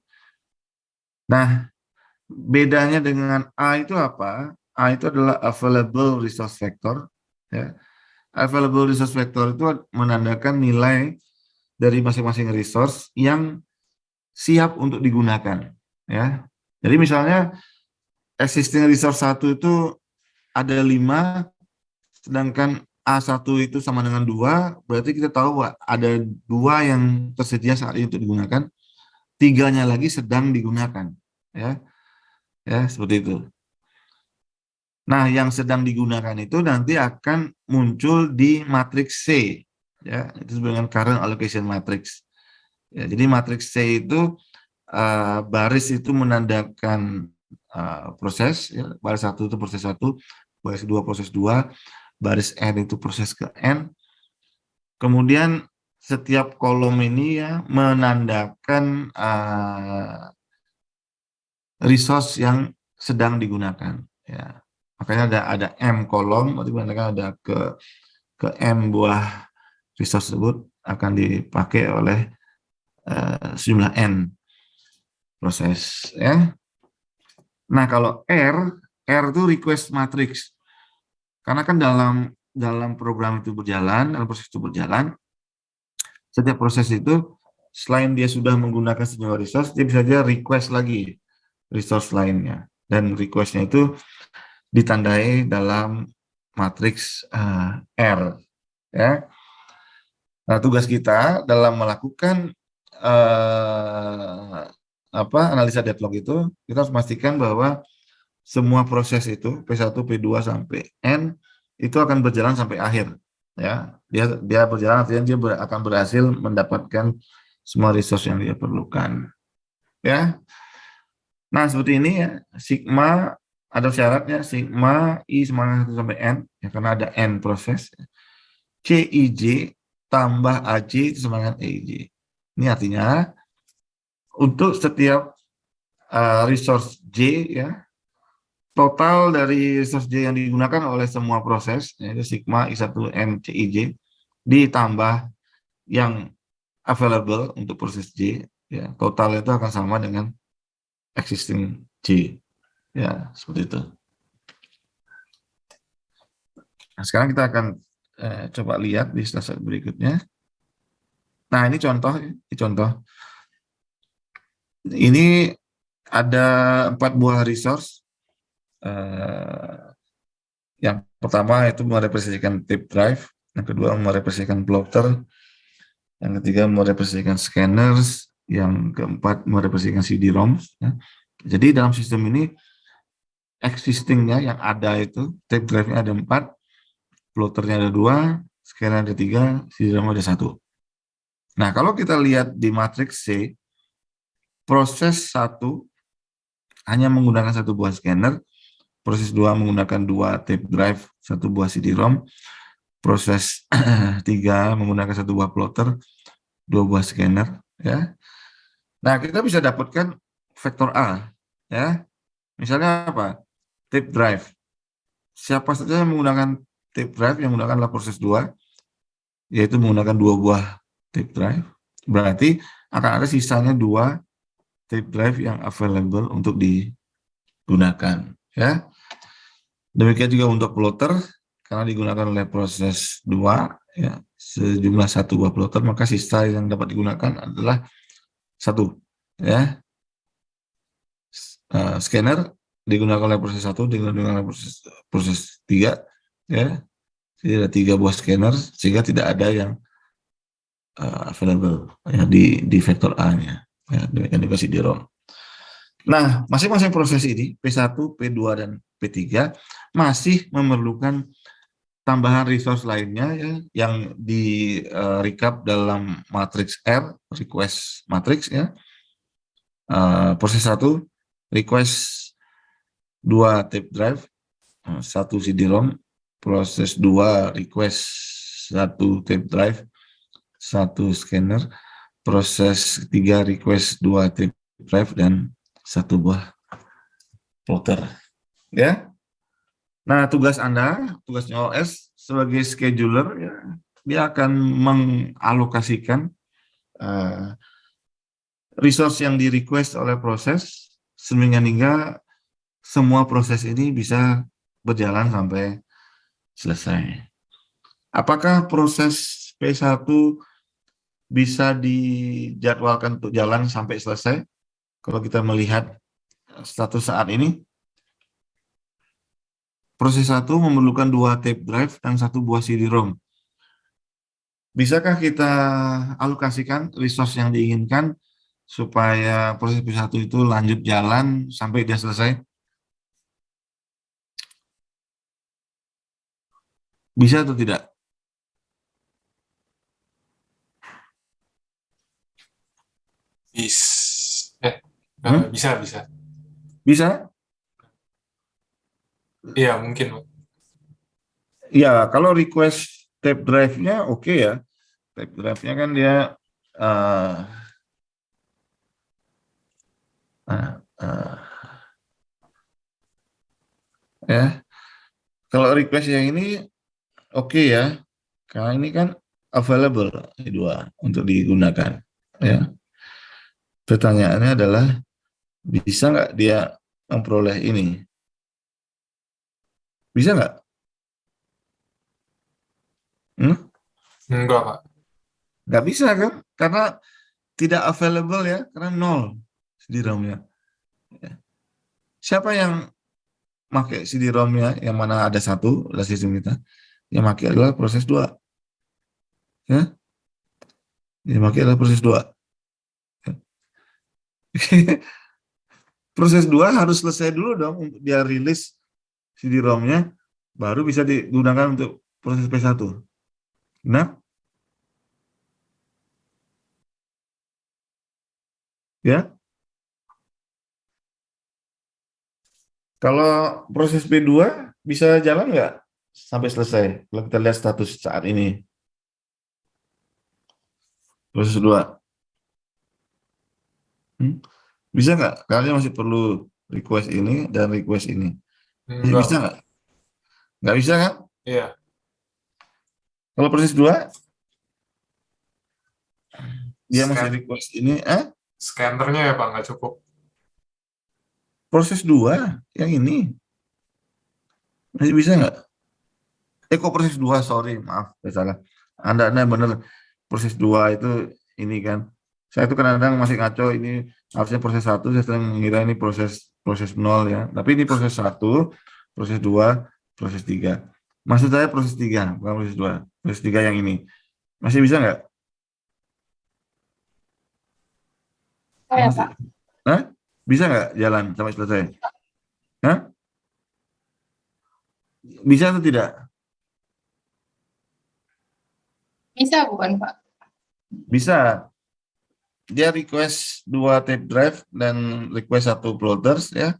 Nah, bedanya dengan A itu apa? A itu adalah available resource vector, ya. Available resource vector itu menandakan nilai dari masing-masing resource yang siap untuk digunakan, ya. Jadi misalnya existing resource 1 itu ada 5, sedangkan A1 itu sama dengan 2, berarti kita tahu ada 2 yang tersedia saat ini untuk digunakan, 3-nya lagi sedang digunakan, ya. Ya, seperti itu. Nah, yang sedang digunakan itu nanti akan muncul di matriks C, ya. Itu disebut dengan current allocation matrix. Ya, jadi matriks C itu baris itu menandakan proses, ya. Baris 1 itu proses 1, baris kedua proses 2, baris N itu proses ke N. Kemudian setiap kolom ini ya menandakan resource yang sedang digunakan. Ya, makanya ada M kolom, berarti menandakan ada ke M buah resource tersebut akan dipakai oleh sejumlah N proses. Ya. Nah kalau R itu request matrix. Karena kan dalam program itu berjalan, dalam proses itu berjalan, setiap proses itu selain dia sudah menggunakan sejumlah resource, dia bisa saja request lagi resource lainnya. Dan requestnya itu ditandai dalam matriks R. Ya. Nah, tugas kita dalam melakukan analisa deadlock itu, kita harus memastikan bahwa semua proses itu P1, P2 sampai N itu akan berjalan sampai akhir. Ya, dia berjalan artinya dia akan berhasil mendapatkan semua resource yang dia perlukan. Ya. Nah, seperti ini ya, sigma ada syaratnya sigma I sama 1 sampai N ya, karena ada N proses. CIJ tambah AJ itu sama dengan EIJ. Ini artinya untuk setiap resource J ya, total dari resource J yang digunakan oleh semua proses yaitu sigma I1N CIJ ditambah yang available untuk proses J ya, total itu akan sama dengan existing J ya, seperti itu. Nah, sekarang kita akan coba lihat di slide berikutnya. Nah, ini contoh. Ini ada 4 buah resource. Yang pertama itu merepresentasikan tape drive, yang kedua merepresentasikan plotter, yang ketiga merepresentasikan scanners, yang keempat merepresentasikan CD-ROM. Ya. Jadi dalam sistem ini existingnya yang ada itu tape drive-nya ada 4, plotternya ada 2, scanner ada 3, CD-ROM ada 1. Nah, kalau kita lihat di matriks C, proses 1 hanya menggunakan 1 buah scanner, proses 2 menggunakan 2 tape drive, 1 buah CD-ROM, proses 3 menggunakan 1 buah plotter, 2 buah scanner. Ya. Nah, kita bisa dapatkan vektor A. Ya. Misalnya apa? Tape drive. Siapa saja yang menggunakan tape drive yang menggunakan adalah proses 2, yaitu menggunakan 2 buah tape drive. Berarti akan ada sisanya 2 tape drive yang available untuk digunakan. Ya. Demikian juga untuk plotter, karena digunakan oleh proses 2, ya, sejumlah 1 buah plotter, maka sisa yang dapat digunakan adalah 1. Ya. Scanner digunakan oleh proses 1, digunakan oleh proses 3. Ya. Jadi ada 3 buah scanner, sehingga tidak ada yang available ya, di vektor A-nya. Ya, demikian juga CD-ROM. Nah, masing-masing proses ini, P1, P2, dan P3, masih memerlukan tambahan resource lainnya ya, yang di recap dalam matriks R, request matrix ya. Proses 1, request 2 tape drive, 1 CD-ROM. Proses 2, request 1 tape drive, 1 scanner. Proses 3, request 2 tape drive, dan 1 buah plotter. Ya. Nah, tugasnya OS sebagai scheduler, ya, dia akan mengalokasikan resource yang di request oleh proses sehingga semua proses ini bisa berjalan sampai selesai. Apakah proses P1 bisa dijadwalkan untuk jalan sampai selesai? Kalau kita melihat status saat ini, proses 1 memerlukan 2 tape drive dan 1 buah CD-ROM. Bisakah kita alokasikan resource yang diinginkan supaya proses P1 itu lanjut jalan sampai dia selesai? Bisa atau tidak? Bisa. Bisa? Iya, mungkin, Pak. Ya, kalau request tape drive-nya oke ya. Tape drive-nya kan dia eh, eh, eh, ya. Kalau request yang ini oke ya, karena ini kan available dua untuk digunakan. Ya, pertanyaannya adalah bisa nggak dia memperoleh ini? Bisa nggak? Hmm? Enggak, Pak. Nggak bisa kan? Karena tidak available ya, karena nol CD-ROM-nya. Ya. Siapa yang pakai CD-ROM-nya, yang mana ada satu adalah sistem kita, yang pakai adalah proses 2. Ya, yang pakai adalah proses 2. Proses 2 harus selesai dulu dong untuk dia rilis CD-ROM-nya, baru bisa digunakan untuk proses P1. Nah, ya, kalau proses P2 bisa jalan nggak sampai selesai? Kalau kita lihat status saat ini, proses 2. Bisa nggak? Kalian masih perlu request ini dan request ini. Enggak, Bisa Pak. nggak? Nggak bisa kan? Iya. Kalau proses 2, dia masih Scan request ini, scannernya ya, Pak, nggak cukup. proses 2 yang ini. Masih bisa nggak? Kok proses 2, sorry, maaf, saya salah. Anda benar, proses 2 itu ini kan. Saya itu kadang-kadang masih ngaco, ini harusnya proses 1, saya sering mengira ini proses proses 0 ya. Tapi ini proses 1, proses 2, proses 3. Maksud saya proses 3, bukan proses 2. Proses 3 yang ini. Masih bisa nggak? Oh ya, Masih. Pak. Hah? Bisa nggak jalan sampai selesai? Hah? Bisa atau tidak? Bisa bukan, Pak? Bisa. Dia request 2 tape drive dan request 1 plotters ya.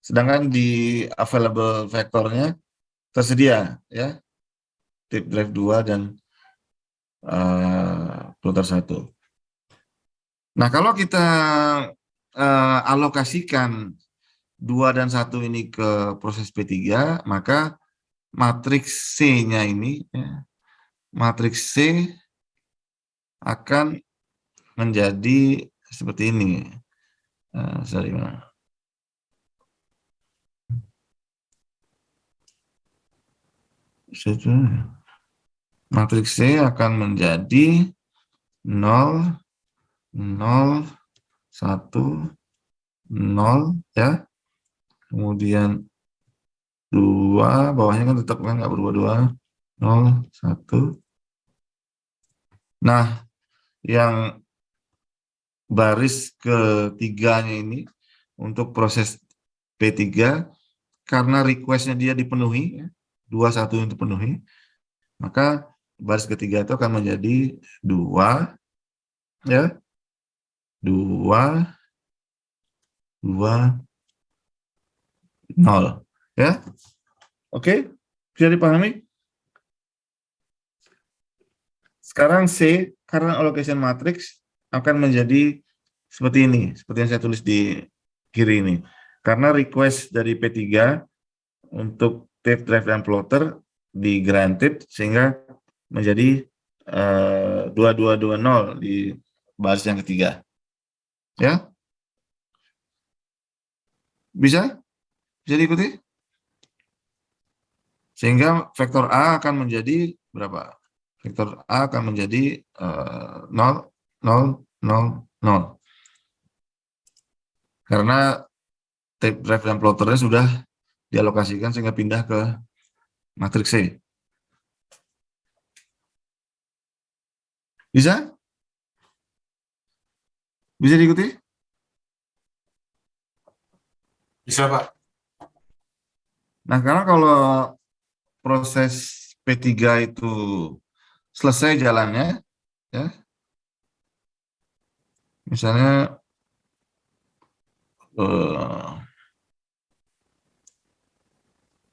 Sedangkan di available vektornya tersedia ya, tape drive 2 dan plotter 1. Nah, kalau kita alokasikan 2 dan 1 ini ke proses P3, maka matriks C-nya ini ya, matriks C akan menjadi seperti ini. Sorry, matriks C akan menjadi 0, 0, 1, 0 ya. Kemudian 2, bawahnya kan tetap kan nggak berubah 2, 0, 1. Nah, yang baris ketiganya ini untuk proses P3, karena requestnya dia dipenuhi, ya, 2, 1 yang dipenuhi, maka baris ketiga itu akan menjadi 2, ya, 2, 2, 0. Ya, oke, bisa dipahami? Sekarang C, karena allocation matrix akan menjadi seperti ini, seperti yang saya tulis di kiri ini. Karena request dari P3 untuk tape drive dan plotter di granted, sehingga menjadi 2220 di baris yang ketiga. Ya, bisa? Bisa diikuti? Sehingga vektor A akan menjadi berapa? Vektor A akan menjadi 0, 0, 0, 0. Karena tape drive dan plotternya sudah dialokasikan sehingga pindah ke matriks C. Bisa? Bisa diikuti? Bisa, Pak. Nah, karena kalau proses P3 itu selesai jalannya, ya, misalnya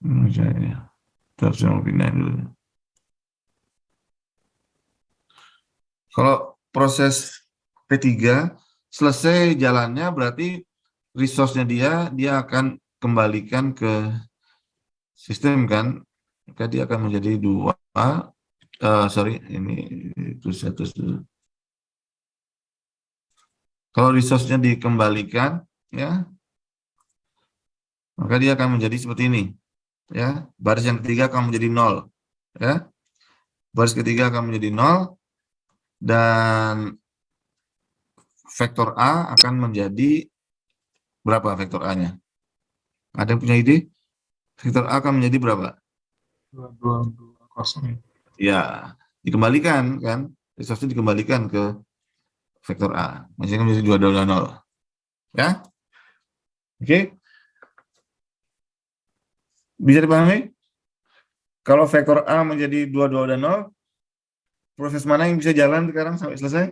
misalnya Kita harus pindahin dulu. Kalau proses P3 selesai jalannya berarti resource-nya dia akan kembalikan ke sistem kan, maka dia akan menjadi 2. Sorry, ini itu satu. Kalau resource-nya dikembalikan, ya, maka dia akan menjadi seperti ini, ya. Baris yang ketiga akan menjadi 0, ya. Baris ketiga akan menjadi 0 dan vektor A akan menjadi berapa vektor A-nya? Ada yang punya ide? Vektor A akan menjadi berapa? 2220. Ya, dikembalikan kan? Resource-nya dikembalikan ke vektor A. Masih menjadi 2,0. Ya? Oke? Bisa dipahami? Kalau vektor A menjadi 2,0, proses mana yang bisa jalan sekarang sampai selesai?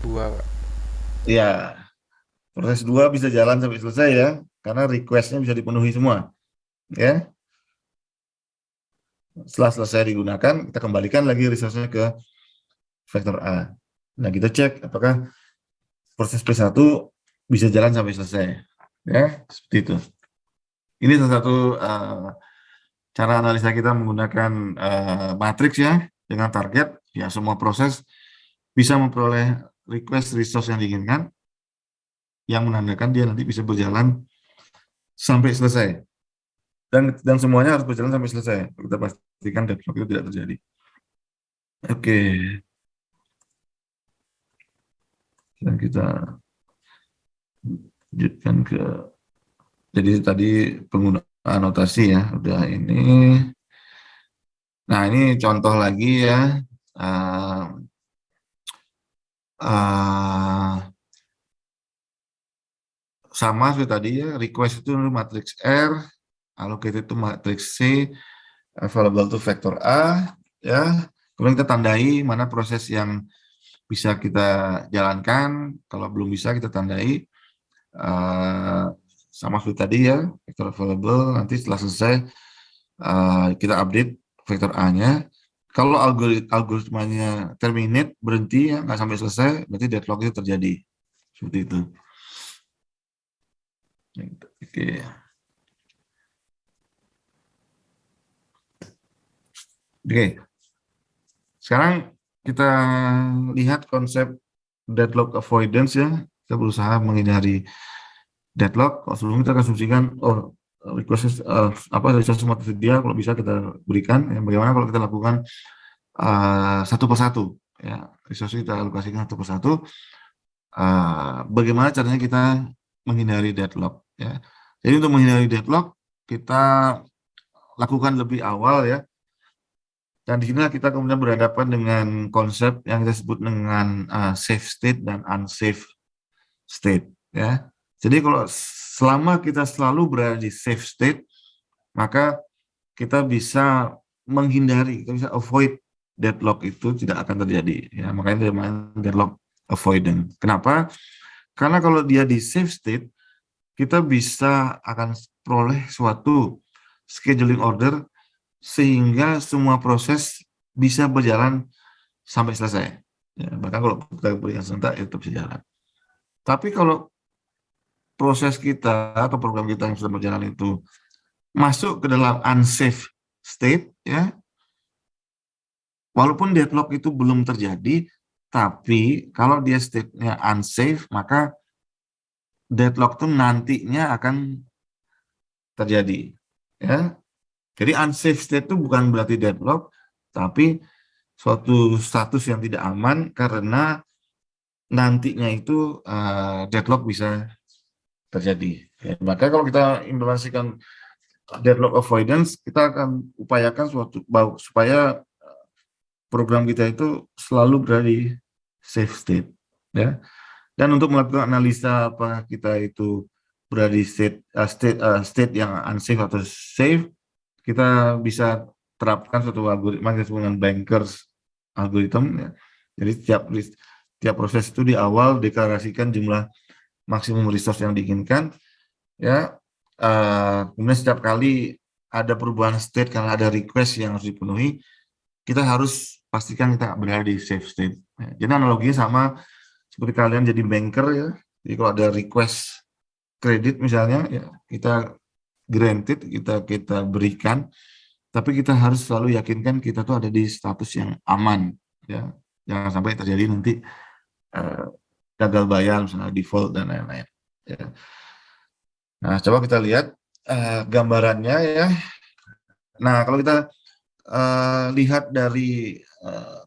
Dua, Pak. Ya, proses 2 bisa jalan sampai selesai ya, karena request-nya bisa dipenuhi semua. Ya, setelah selesai digunakan, kita kembalikan lagi resource-nya ke vektor A. Nah, kita cek apakah proses P1 bisa jalan sampai selesai. Ya, seperti itu. Ini salah satu cara analisa kita menggunakan matriks ya, dengan target, ya semua proses bisa memperoleh request resource yang diinginkan, yang menandakan dia nanti bisa berjalan sampai selesai. Dan semuanya harus berjalan sampai selesai. Kita pastikan deadlock itu tidak terjadi. Oke. Dan kita lanjutkan ke, jadi tadi penggunaan notasi ya, udah ini. Nah, ini contoh lagi ya. Sama seperti tadi ya, request itu matriks R, allocated itu matriks C, available to vektor A, ya. Kemudian kita tandai mana proses yang bisa kita jalankan, kalau belum bisa kita tandai sama seperti tadi ya, vektor available, nanti setelah selesai kita update vektor A-nya. Kalau algoritmanya terminate, berhenti ya, nggak sampai selesai, berarti deadlock itu terjadi. Seperti itu. Oke. Oke. Sekarang kita lihat konsep deadlock avoidance ya. Kita berusaha menghindari deadlock. Kalau sebelumnya kita asumsikan, request resource semua tersedia, kalau bisa kita berikan. Ya, bagaimana kalau kita lakukan satu persatu? Ya, resource kita alokasikan satu persatu. Bagaimana caranya kita menghindari deadlock? Ya. Jadi untuk menghindari deadlock kita lakukan lebih awal ya. Dan di sini kita kemudian berhadapan dengan konsep yang kita sebut dengan safe state dan unsafe state. Ya, jadi kalau selama kita selalu berada di safe state, maka kita bisa menghindari, kita bisa avoid deadlock itu tidak akan terjadi. Ya, makanya namanya deadlock avoidance. Kenapa? Karena kalau dia di safe state, kita bisa akan peroleh suatu scheduling order sehingga semua proses bisa berjalan sampai selesai. Ya, bahkan kalau kita berikan serentak, itu tetap bisa jalan. Tapi kalau proses kita atau program kita yang sudah berjalan itu masuk ke dalam unsafe state, ya, walaupun deadlock itu belum terjadi, tapi kalau dia state-nya unsafe, maka deadlock itu nantinya akan terjadi. Ya, jadi unsafe state itu bukan berarti deadlock, tapi suatu status yang tidak aman karena nantinya itu deadlock bisa terjadi. Ya, maka kalau kita implementasikan deadlock avoidance, kita akan upayakan supaya program kita itu selalu berada di safe state. Ya. Dan untuk melakukan analisa apakah kita itu berada di state yang unsafe atau safe, kita bisa terapkan suatu algoritma yang disebut dengan bankers algorithm. Ya. Jadi tiap proses itu di awal deklarasikan jumlah maksimum resource yang diinginkan, ya. Kemudian setiap kali ada perubahan state karena ada request yang harus dipenuhi, kita harus pastikan kita berada di safe state. Ya, jadi analoginya sama seperti kalian jadi banker ya. Jadi kalau ada request kredit misalnya, ya kita granted, kita berikan, tapi kita harus selalu yakinkan kita tuh ada di status yang aman, ya. Jangan sampai terjadi nanti gagal bayar, misalnya default dan lain-lain. Ya. Nah, coba kita lihat gambarannya ya. Nah, kalau kita lihat dari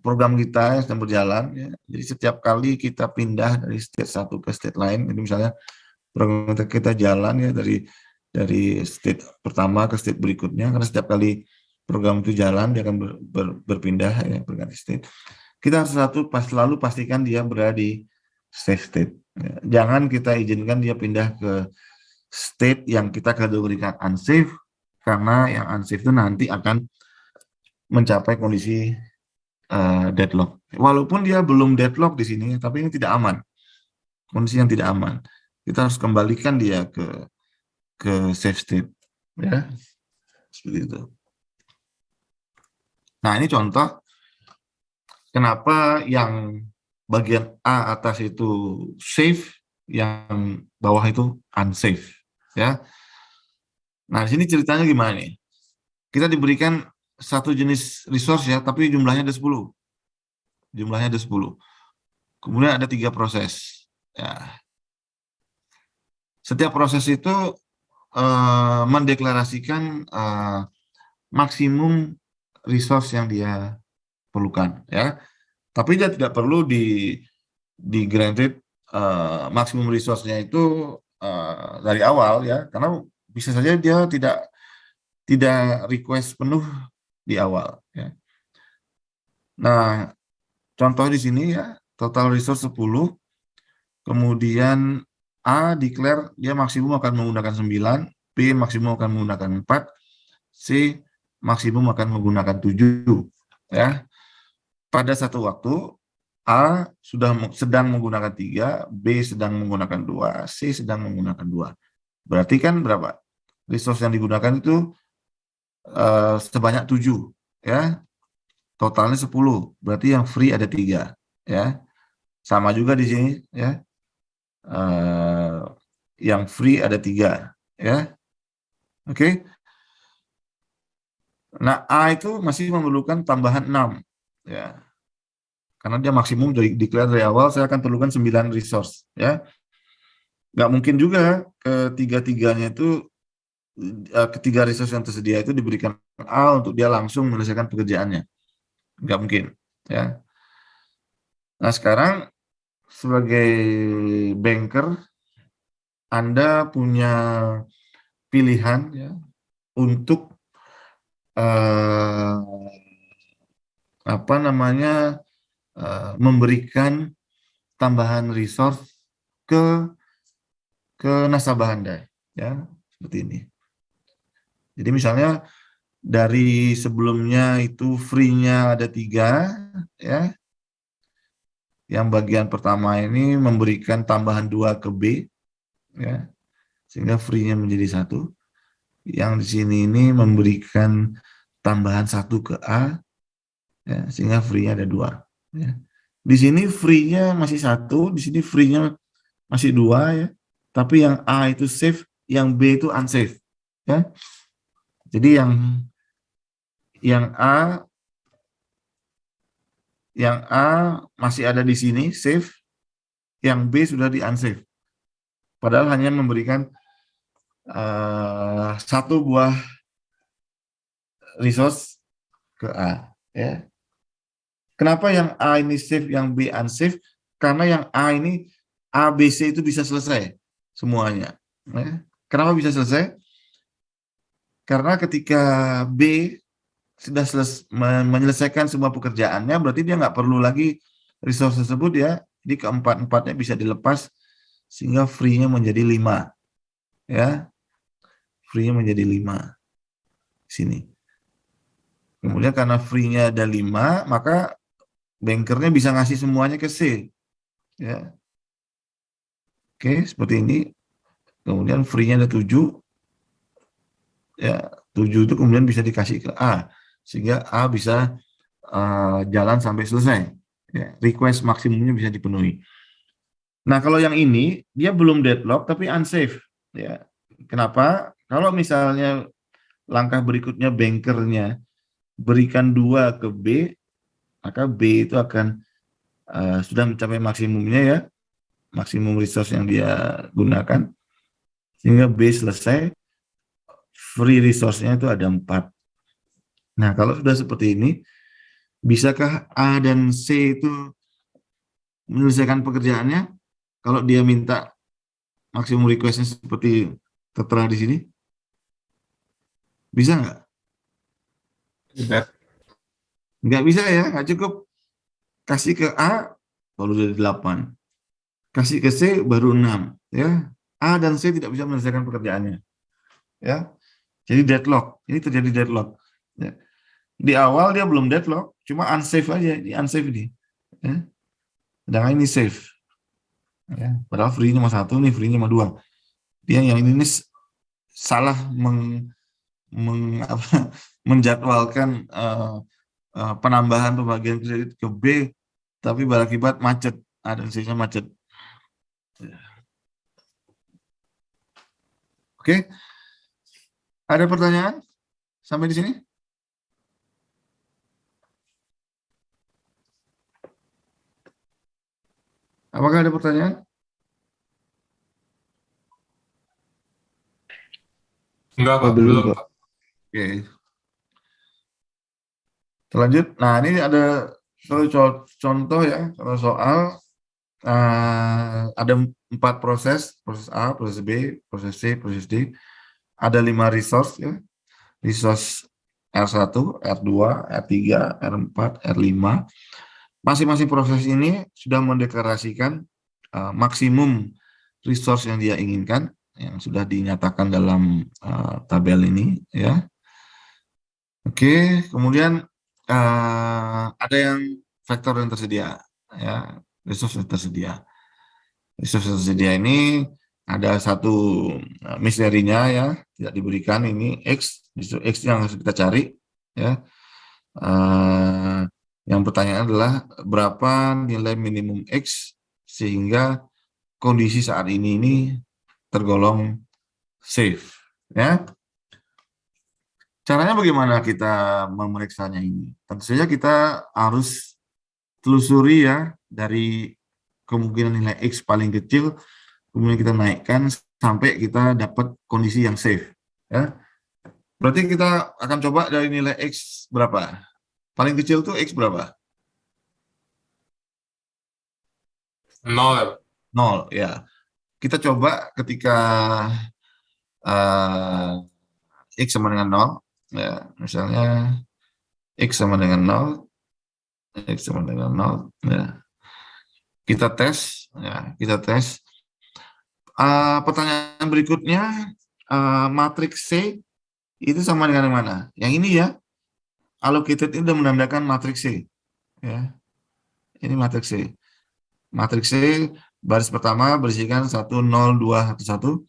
program kita yang sedang berjalan, ya. Jadi setiap kali kita pindah dari state satu ke state lain, jadi misalnya program kita jalan ya dari state pertama ke state berikutnya, karena setiap kali program itu jalan dia akan berpindah ya, berganti state. Kita harus selalu pastikan dia berada di safe state. Ya. Jangan kita izinkan dia pindah ke state yang kita kategorikan unsafe, karena yang unsafe itu nanti akan mencapai kondisi deadlock. Walaupun dia belum deadlock di sini, tapi ini tidak aman. Kondisi yang tidak aman. Kita harus kembalikan dia ke safe state, ya. Seperti itu. Nah, ini contoh kenapa yang bagian A atas itu safe, yang bawah itu unsafe, ya. Nah, di sini ceritanya gimana nih? Kita diberikan satu jenis resource ya, tapi jumlahnya ada 10. Jumlahnya ada 10. Kemudian ada 3 proses. Ya. Setiap proses itu mendeklarasikan maksimum resource yang dia perlukan, ya. Tapi dia tidak perlu di granted maksimum resource-nya itu dari awal ya, karena bisa saja dia tidak request penuh di awal ya. Nah, contoh di sini ya, total resource 10, kemudian A declare dia maksimum akan menggunakan 9, B maksimum akan menggunakan 4, C maksimum akan menggunakan 7 ya. Pada satu waktu A sedang menggunakan 3, B sedang menggunakan 2, C sedang menggunakan 2. Berarti kan berapa? Resource yang digunakan itu sebanyak 7 ya. Totalnya 10. Berarti yang free ada 3 ya. Sama juga di sini ya. Yang free ada 3 ya. Oke. Nah, A itu masih memerlukan tambahan 6 ya. Karena dia maksimum declare dari awal, saya akan perlukan 9 resource ya. Nggak mungkin juga ketiga-tiganya itu ketiga resource yang tersedia itu diberikan A untuk dia langsung menyelesaikan pekerjaannya. Nggak mungkin ya. Nah, sekarang sebagai banker, Anda punya pilihan ya untuk memberikan tambahan resource ke nasabah Anda ya, seperti ini. Jadi misalnya dari sebelumnya itu free-nya ada 3 ya. Yang bagian pertama ini memberikan tambahan 2 ke B ya, sehingga free-nya menjadi 1. Yang di sini ini memberikan tambahan 1 ke A ya, sehingga free-nya ada 2 ya. Di sini free-nya masih 1, di sini free-nya masih 2 ya. Tapi yang A itu safe, yang B itu unsafe ya. Jadi yang A masih ada di sini safe, yang B sudah di unsafe. Padahal hanya memberikan 1 buah resource ke A ya. Kenapa yang A ini safe, yang B unsafe? Karena yang A ini A, B, C itu bisa selesai semuanya. Ya. Kenapa bisa selesai? Karena ketika B sudah menyelesaikan semua pekerjaannya, berarti dia nggak perlu lagi resource tersebut ya. Jadi keempat-empatnya bisa dilepas sehingga free-nya menjadi 5. Ya. Free-nya menjadi 5. Sini. Kemudian karena free-nya ada 5, maka bankernya bisa ngasih semuanya ke C. Ya. Oke, seperti ini. Kemudian free-nya ada 7. Ya, 7 itu kemudian bisa dikasih ke A. Sehingga A bisa jalan sampai selesai. Ya, request maksimumnya bisa dipenuhi. Nah, kalau yang ini, dia belum deadlock tapi unsafe. Ya. Kenapa? Kalau misalnya langkah berikutnya bankernya berikan 2 ke B, maka B itu akan sudah mencapai maksimumnya ya, maksimum resource yang dia gunakan, sehingga B selesai, free resource-nya itu ada 4. Nah, kalau sudah seperti ini, bisakah A dan C itu menyelesaikan pekerjaannya? Kalau dia minta maksimum request-nya seperti tertera di sini, bisa nggak? Tidak. Nggak bisa ya, nggak cukup. Kasih ke A, baru dari 8. Kasih ke C, baru 6. Ya. A dan C tidak bisa menyelesaikan pekerjaannya. Ya. Jadi deadlock. Ini terjadi deadlock. Ya. Di awal dia belum deadlock, cuma unsafe aja. Di unsafe ini. Ya. Sedangkan ini safe. Ya. Padahal free-nya cuma 1, nih free-nya cuma 2. Dia yang ini salah menjadwalkan penambahan pembagian kredit ke B, tapi berakibat macet. Ada C-nya macet. Oke, ada pertanyaan sampai di sini? Apakah ada pertanyaan? Enggak, Oh, Pak. belum, Belum, Pak. Pak. Oke. Lanjut. Nah, ini ada contoh ya, kalau soal ada 4 proses, proses A, proses B, proses C, proses D. Ada 5 resource ya, resource R1, R2, R3, R4, R5. Masing-masing proses ini sudah mendeklarasikan maksimum resource yang dia inginkan, yang sudah dinyatakan dalam tabel ini ya. Oke, kemudian ada yang faktor yang tersedia ya, resource yang tersedia. Resource yang tersedia ini ada satu misterinya ya, tidak diberikan, ini X, justru X yang harus kita cari ya. Yang pertanyaan adalah berapa nilai minimum X sehingga kondisi saat ini tergolong safe ya. Caranya bagaimana kita memeriksanya ini? Tentu saja kita harus telusuri ya, dari kemungkinan nilai X paling kecil, kemudian kita naikkan sampai kita dapat kondisi yang safe ya. Berarti kita akan coba dari nilai X berapa? Paling kecil tuh X berapa? 0 ya, Pak. 0 ya. Kita coba ketika uh, X sama dengan 0 ya, misalnya X sama dengan 0, X sama dengan 0 ya. Kita tes ya, kita tes. Pertanyaan berikutnya, matriks C itu sama dengan yang mana? Yang ini ya, allocated itu sudah menandakan matriks C ya. Ini matriks C. Matriks C baris pertama berisikan 1 0 2 1 1,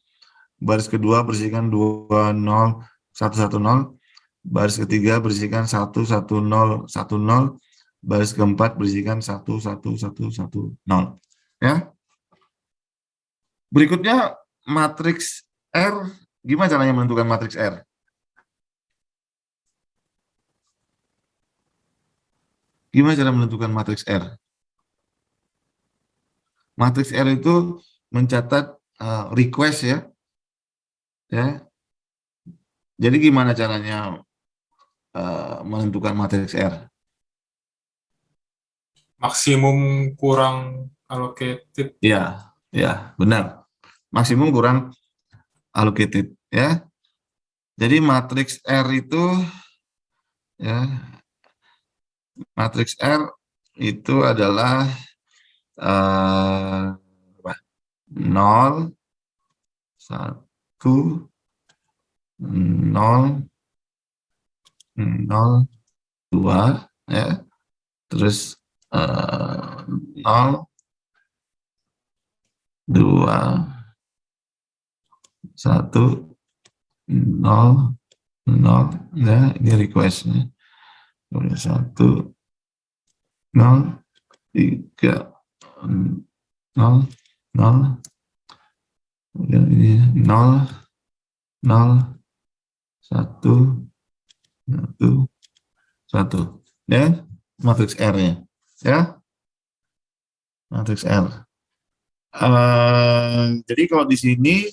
baris kedua berisikan 2 0 1 1 0, baris ketiga berisikan 1 1 0 1 0, baris keempat berisikan 1 1 1 1 0 ya. Berikutnya matriks R, gimana caranya menentukan matriks R? Gimana cara menentukan matriks R? Matriks R itu mencatat request ya. Ya. Jadi gimana caranya menentukan matriks R? Maksimum kurang allocated. Ya, ya, benar. Maksimum kurang allocated ya. Jadi matriks R itu ya, matriks R itu adalah 0 1 0 0 2 ya. Terus 0 2, 1, 0, 0, ya, ini requestnya. 1, 0, 3, 0, 0, kemudian ini 0, 0, 1, 1, 1, ya, matriks R-nya, ya, matriks R. Jadi kalau di sini,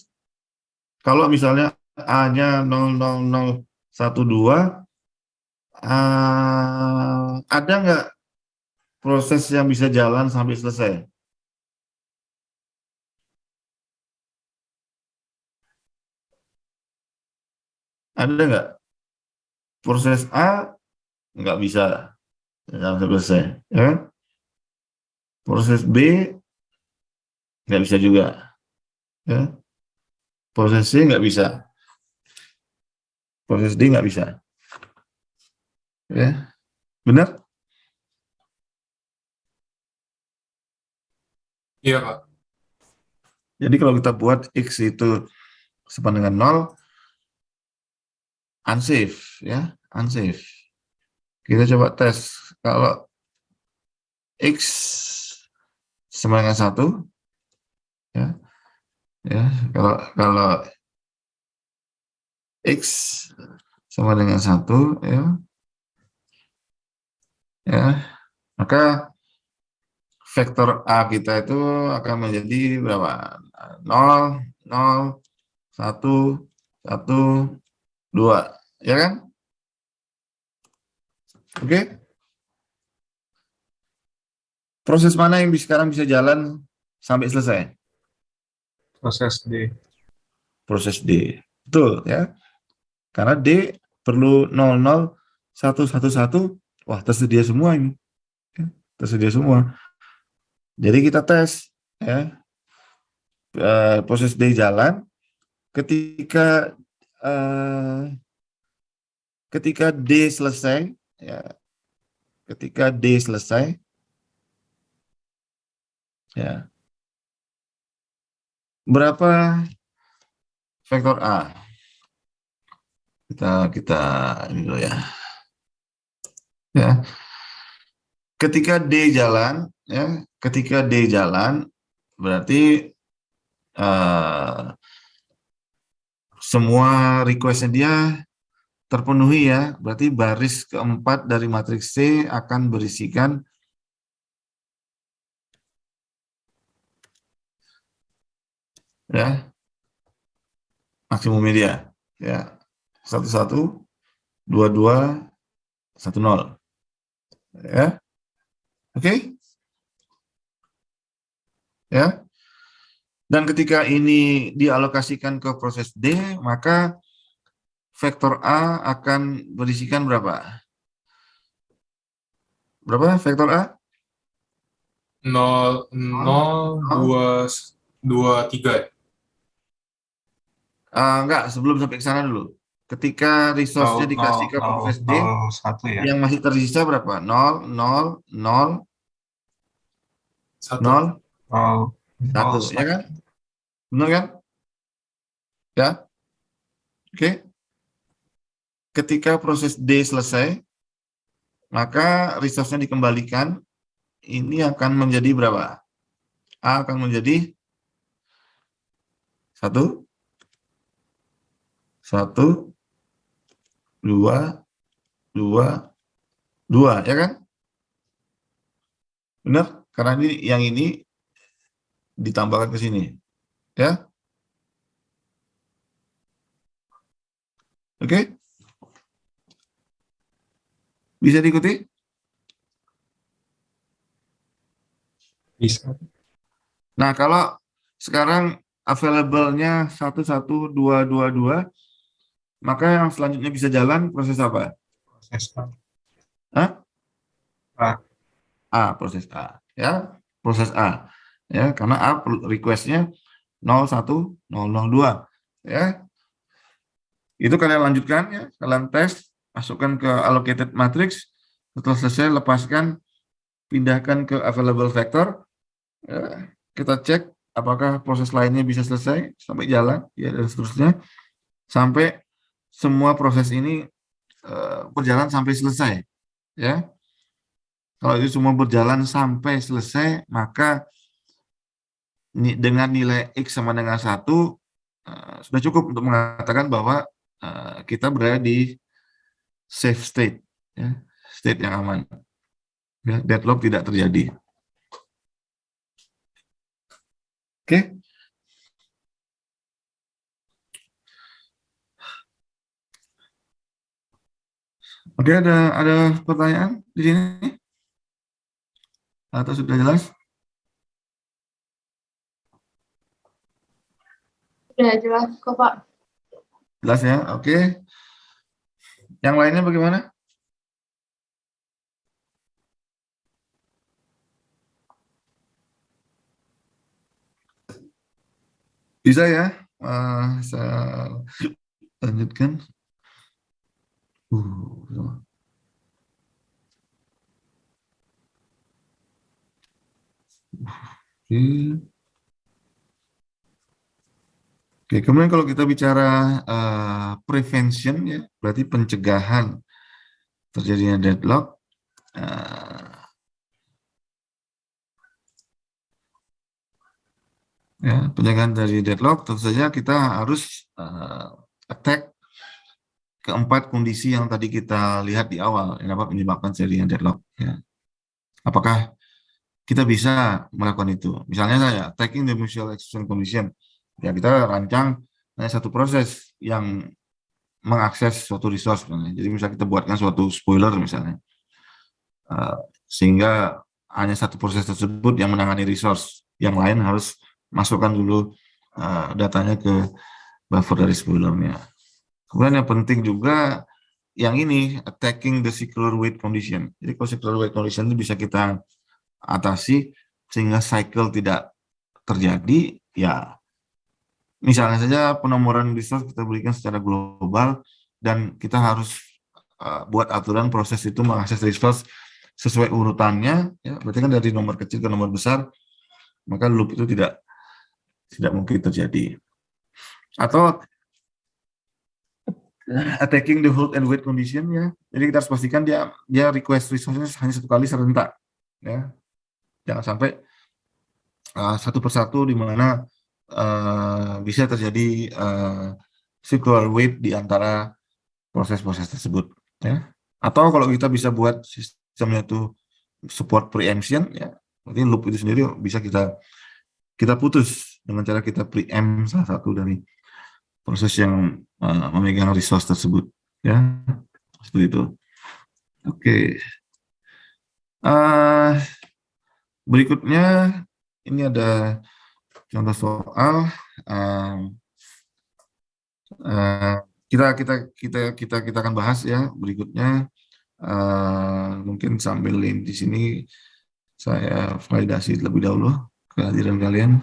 kalau misalnya A-nya 00012, ada nggak proses yang bisa jalan sampai selesai? Ada nggak? Proses A nggak bisa jalan sampai selesai, ya kan? Proses B nggak bisa juga, ya. Proses C nggak bisa, proses D nggak bisa, ya. Benar? Iya, Pak. Jadi kalau kita buat X itu sama dengan 0, unsafe, ya, unsafe. Kita coba tes, kalau X sama dengan 1, ya, ya, kalau X sama dengan 1, ya, maka vektor A kita itu akan menjadi berapa? 0, 0, 1, 1, 2, ya kan? Oke? Proses mana yang sekarang bisa jalan sampai selesai? Proses D. Proses D. Betul, ya. Karena D perlu 0, 0, 1, 1, 1. Wah, tersedia semua ini. Ya, tersedia semua. Jadi kita tes, ya. Proses D jalan ketika ketika D selesai, ya, ketika D selesai, ya, berapa vektor A? Kita ini dulu, ya. Ya, ketika D jalan, ya, ketika D jalan, berarti semua requestnya dia terpenuhi, ya. Berarti baris keempat dari matriks C akan berisikan ya maksimum media, ya, 11, 22, 10, ya, oke, ya. Dan ketika ini dialokasikan ke proses D, maka vektor A akan berisikan berapa? Berapa vektor A? 0, 0, 2, 2, 3 ya? Enggak, sebelum sampai ke sana dulu. Ketika resource-nya 0, dikasih 0, ke 0, proses D, 0, 1 ya? yang masih tersisa berapa? 0, 0, 0, 1. 0, 0, 0, 1, ya 1. kan? Benar kan? Ya, oke. Ketika proses D selesai, maka resource-nya dikembalikan. Ini akan menjadi berapa? A akan menjadi 1, 1, 2, 2, 2, ya kan? Benar? Karena ini yang ini ditambahkan ke sini, ya. Oke? Bisa diikuti? Bisa. Nah, kalau sekarang available-nya 1, 1, 2, 2, 2, maka yang selanjutnya bisa jalan proses apa? Proses A. Hah? A. A, proses A, ya. Proses A, ya, karena A request-nya 0, 1, 0, 0, 2, ya. Itu kalian lanjutkan, ya, kalian tes, masukkan ke allocated matrix, setelah selesai lepaskan, pindahkan ke available vector, ya. Kita cek apakah proses lainnya bisa selesai sampai jalan, ya dan seterusnya, sampai semua proses ini berjalan sampai selesai, ya. Kalau itu semua berjalan sampai selesai, maka dengan nilai X sama dengan 1, sudah cukup untuk mengatakan bahwa kita berada di safe state, ya, state yang aman. Ya, deadlock tidak terjadi. Oke. Oke, ada pertanyaan di sini? Atau sudah jelas? Udah jelas kok, Pak. Jelas ya, oke. Yang lainnya bagaimana? Bisa ya? Saya lanjutkan. Uh, Oke. Oke, kemudian kalau kita bicara prevention, ya, berarti pencegahan terjadinya deadlock. Ya, pencegahan dari deadlock tentu saja kita harus attack keempat kondisi yang tadi kita lihat di awal yang dapat menyebabkan terjadinya deadlock. Ya. Apakah kita bisa melakukan itu? Misalnya saya attacking the mutual exclusion condition. Ya, kita rancang hanya satu proses yang mengakses suatu resource. Misalnya. Jadi misalnya kita buatkan suatu spoiler misalnya. Sehingga hanya satu proses tersebut yang menangani resource. Yang lain harus masukkan dulu datanya ke buffer dari spoilernya. Kemudian yang penting juga yang ini, attacking the circular weight condition. Jadi kalau circular weight condition itu bisa kita atasi sehingga cycle tidak terjadi, ya misalnya saja penomoran resource kita berikan secara global dan kita harus buat aturan proses itu mengakses resource sesuai urutannya, ya berarti kan dari nomor kecil ke nomor besar, maka loop itu tidak mungkin terjadi. Atau attacking the hold and wait condition, ya. Jadi kita harus pastikan dia request resources hanya satu kali serentak, ya. Jangan sampai satu persatu di mana bisa terjadi circular wait di antara proses-proses tersebut, ya. Atau kalau kita bisa buat sistemnya itu support preemption, ya, berarti loop itu sendiri bisa kita putus dengan cara kita preempt salah satu dari proses yang memegang resource tersebut, ya, seperti itu. Oke. Berikutnya ini ada contoh soal. Kita akan bahas ya berikutnya. Mungkin sambil di sini saya validasi terlebih dahulu kehadiran kalian.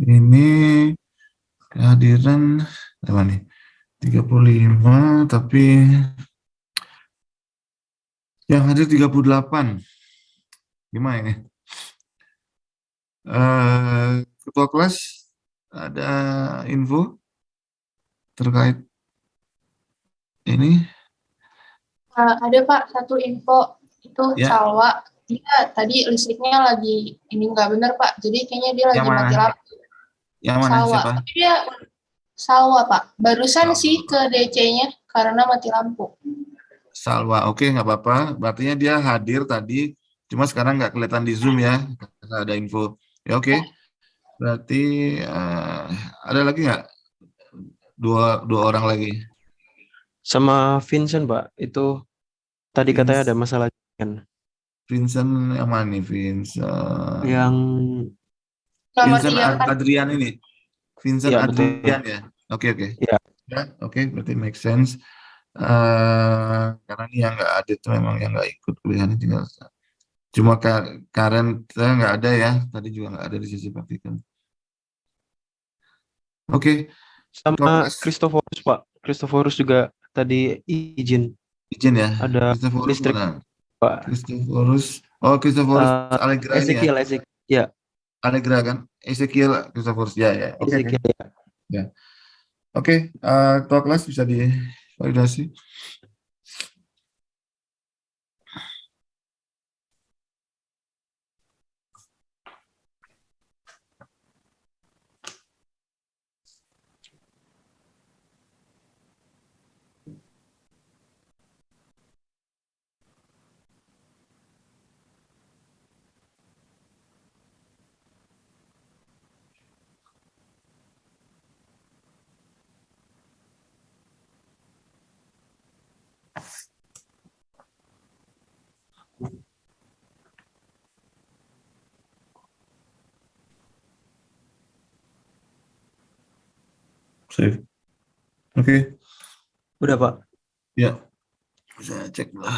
Ini kehadiran Apa nih? 35, tapi yang hadir 38. Gimana ini? Ketua kelas ada info terkait ini? Ada Pak, satu info itu Ya, Salwa. Dia tadi listriknya lagi ini nggak bener Pak, jadi kayaknya dia yang lagi mana? mati lampu. Yang mana Salwa, siapa? tapi dia Salwa Pak. Barusan sih Salwa. ke DC-nya karena mati lampu. Salwa, oke nggak apa-apa. Berarti dia hadir tadi, cuma sekarang nggak kelihatan di Zoom ya, karena ada info. Ya oke, berarti ada lagi nggak? Dua orang lagi. Sama Vincent, Pak. Itu tadi katanya ada masalah kan. Vincent yang mana nih? Vincent, Yang Nomor Vincent 34. Adrian ini. Vincent ya Adrian betul. ya. Oke oke. Ya, Ya oke, berarti make sense. Karena ini yang nggak ada itu memang yang nggak ikut kuliah ini tinggal. Cuma Karen nggak ada ya. Tadi juga nggak ada di sisi praktikum. Oke, ketua sama kelas Christophorus, Pak. Christophorus juga tadi izin izin ya. ada Christophorus listrik, mana? Pak. Christophorus. Oh, Christophorus Allegra ini ya. Ezekiel. Ya, Allegra kan? Ezekiel Christophorus. Ya ya. Oke oke. Ezekiel ya. Ya. Oke, ketua kelas bisa divalidasi. Save. Oke, Udah, Pak. ya. Bisa cek lah.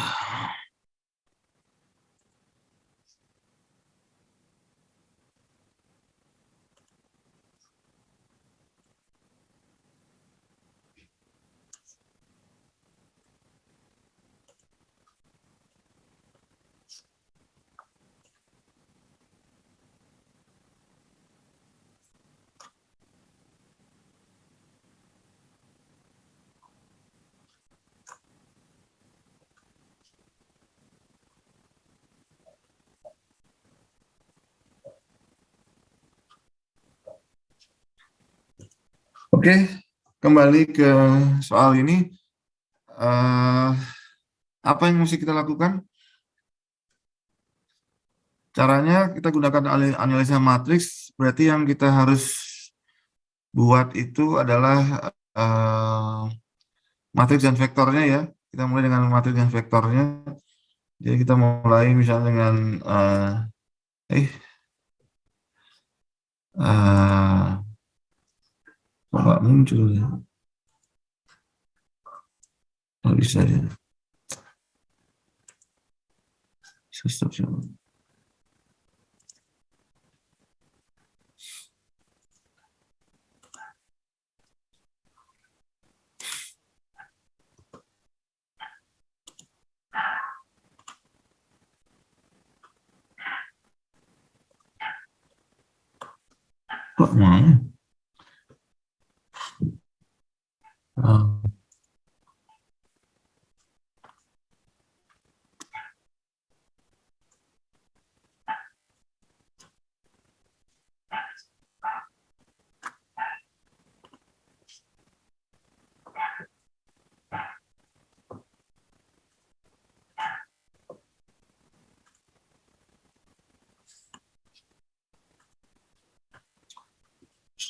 Oke, kembali ke soal ini. eh apa yang mesti kita lakukan? Caranya kita gunakan analisa matriks. Berarti yang kita harus buat itu adalah eh, matriks dan vektornya ya. Kita mulai dengan matriks dan vektornya. Jadi kita mulai misalnya dengan eh kok nggak muncul ya? Nggak bisa ya. Stop. Kok mau? Ah,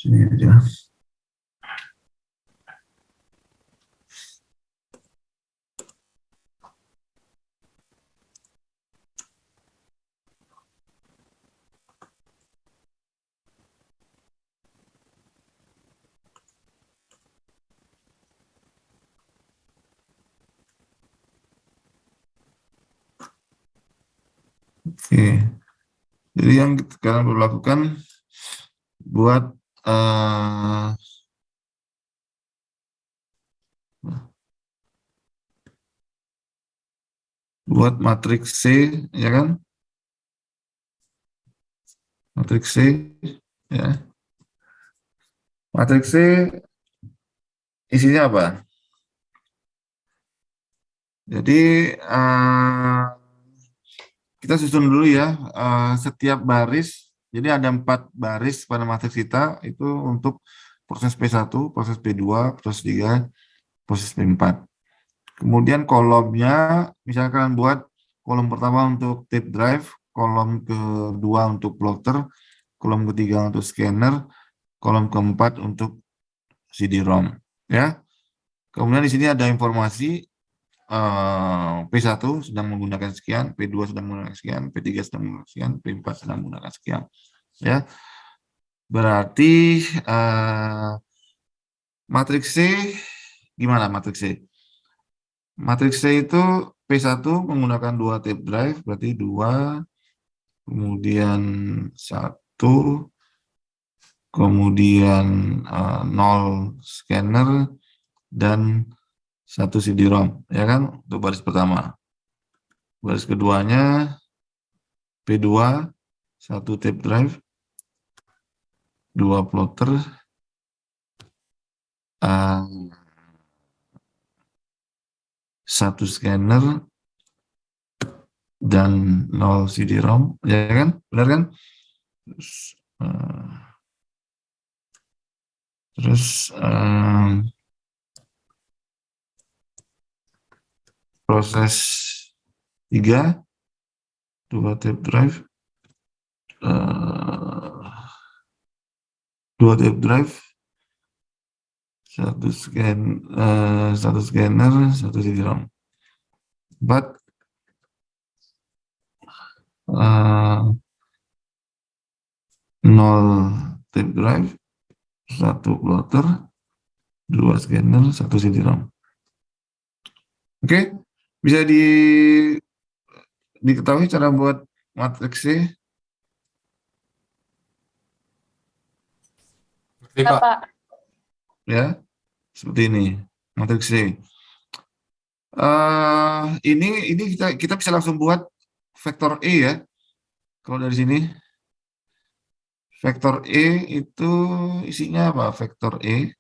sini aja. Oke. Jadi yang kalian perlu lakukan buat buat matriks C, ya kan? Matriks C, ya. Matriks C isinya apa? Jadi kita susun dulu ya, setiap baris, jadi ada 4 baris pada matriks kita, itu untuk proses P1, proses P2, proses 3, proses P4. Kemudian kolomnya, misalkan kalian buat kolom pertama untuk tape drive, kolom kedua untuk plotter, kolom ketiga untuk scanner, kolom keempat untuk CD-ROM. Ya. Kemudian di sini ada informasi P1 sedang menggunakan sekian, P2 sedang menggunakan sekian, P3 sedang menggunakan sekian, P4 sedang menggunakan sekian. Ya. Berarti matriks C gimana matriks C? Matriks C itu P1 menggunakan 2 tape drive, berarti 2, kemudian 1, kemudian 0 scanner, dan 1 CD-ROM, ya kan? Untuk baris pertama. Baris keduanya P2, 1 tape drive, 2 plotter, 1 scanner, dan 0 CD-ROM, ya kan? Benar kan? Terus proses 3, 2 tape drive, 2 tape drive, 1 scanner, 1 CD-ROM. 4, 0 tape drive, 1 plotter, 2 scanner, 1 CD-ROM. Oke, bisa diketahui cara buat matriks C? Ngerti, Ya, Pak? Pak. Ya, seperti ini matriks C. Ini kita bisa langsung buat vektor E ya. Kalau dari sini vektor E itu isinya apa? Vektor E,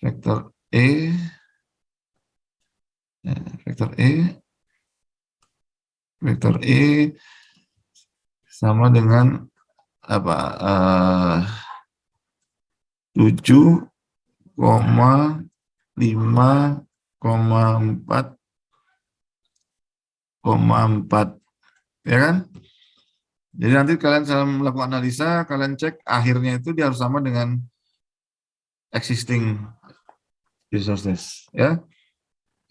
vektor E, ya, vektor E, vektor E sama dengan apa? 7,5,4,4, ya kan? Jadi nanti kalian saat melakukan analisa, kalian cek akhirnya itu dia harus sama dengan existing resources, ya.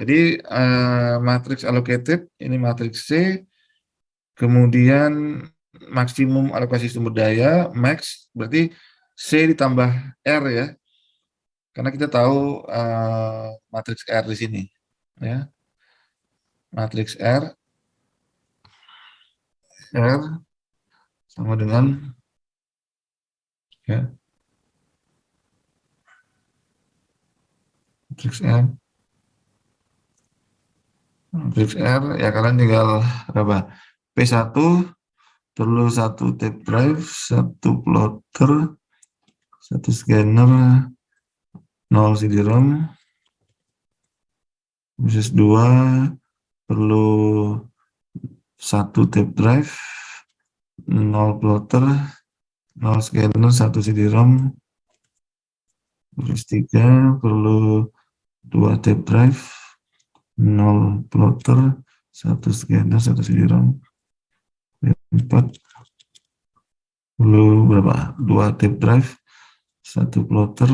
Jadi matriks allocated ini matriks C, kemudian maksimum alokasi sumber daya max berarti C ditambah R ya, karena kita tahu matriks R di sini, ya. Matriks R sama dengan ya matriks R ya, kalian tinggal apa? P1 perlu 1 tape drive, 1 plotter, 1 scanner, 0 CD-ROM. Basis 2 perlu 1 tape drive, 0 plotter, 0 scanner, 1 CD-ROM. Basis 3 perlu 2 tape drive, 0 plotter, 1 scanner, 1 CD-ROM. 4 perlu berapa? 2 tape drive, 1 plotter,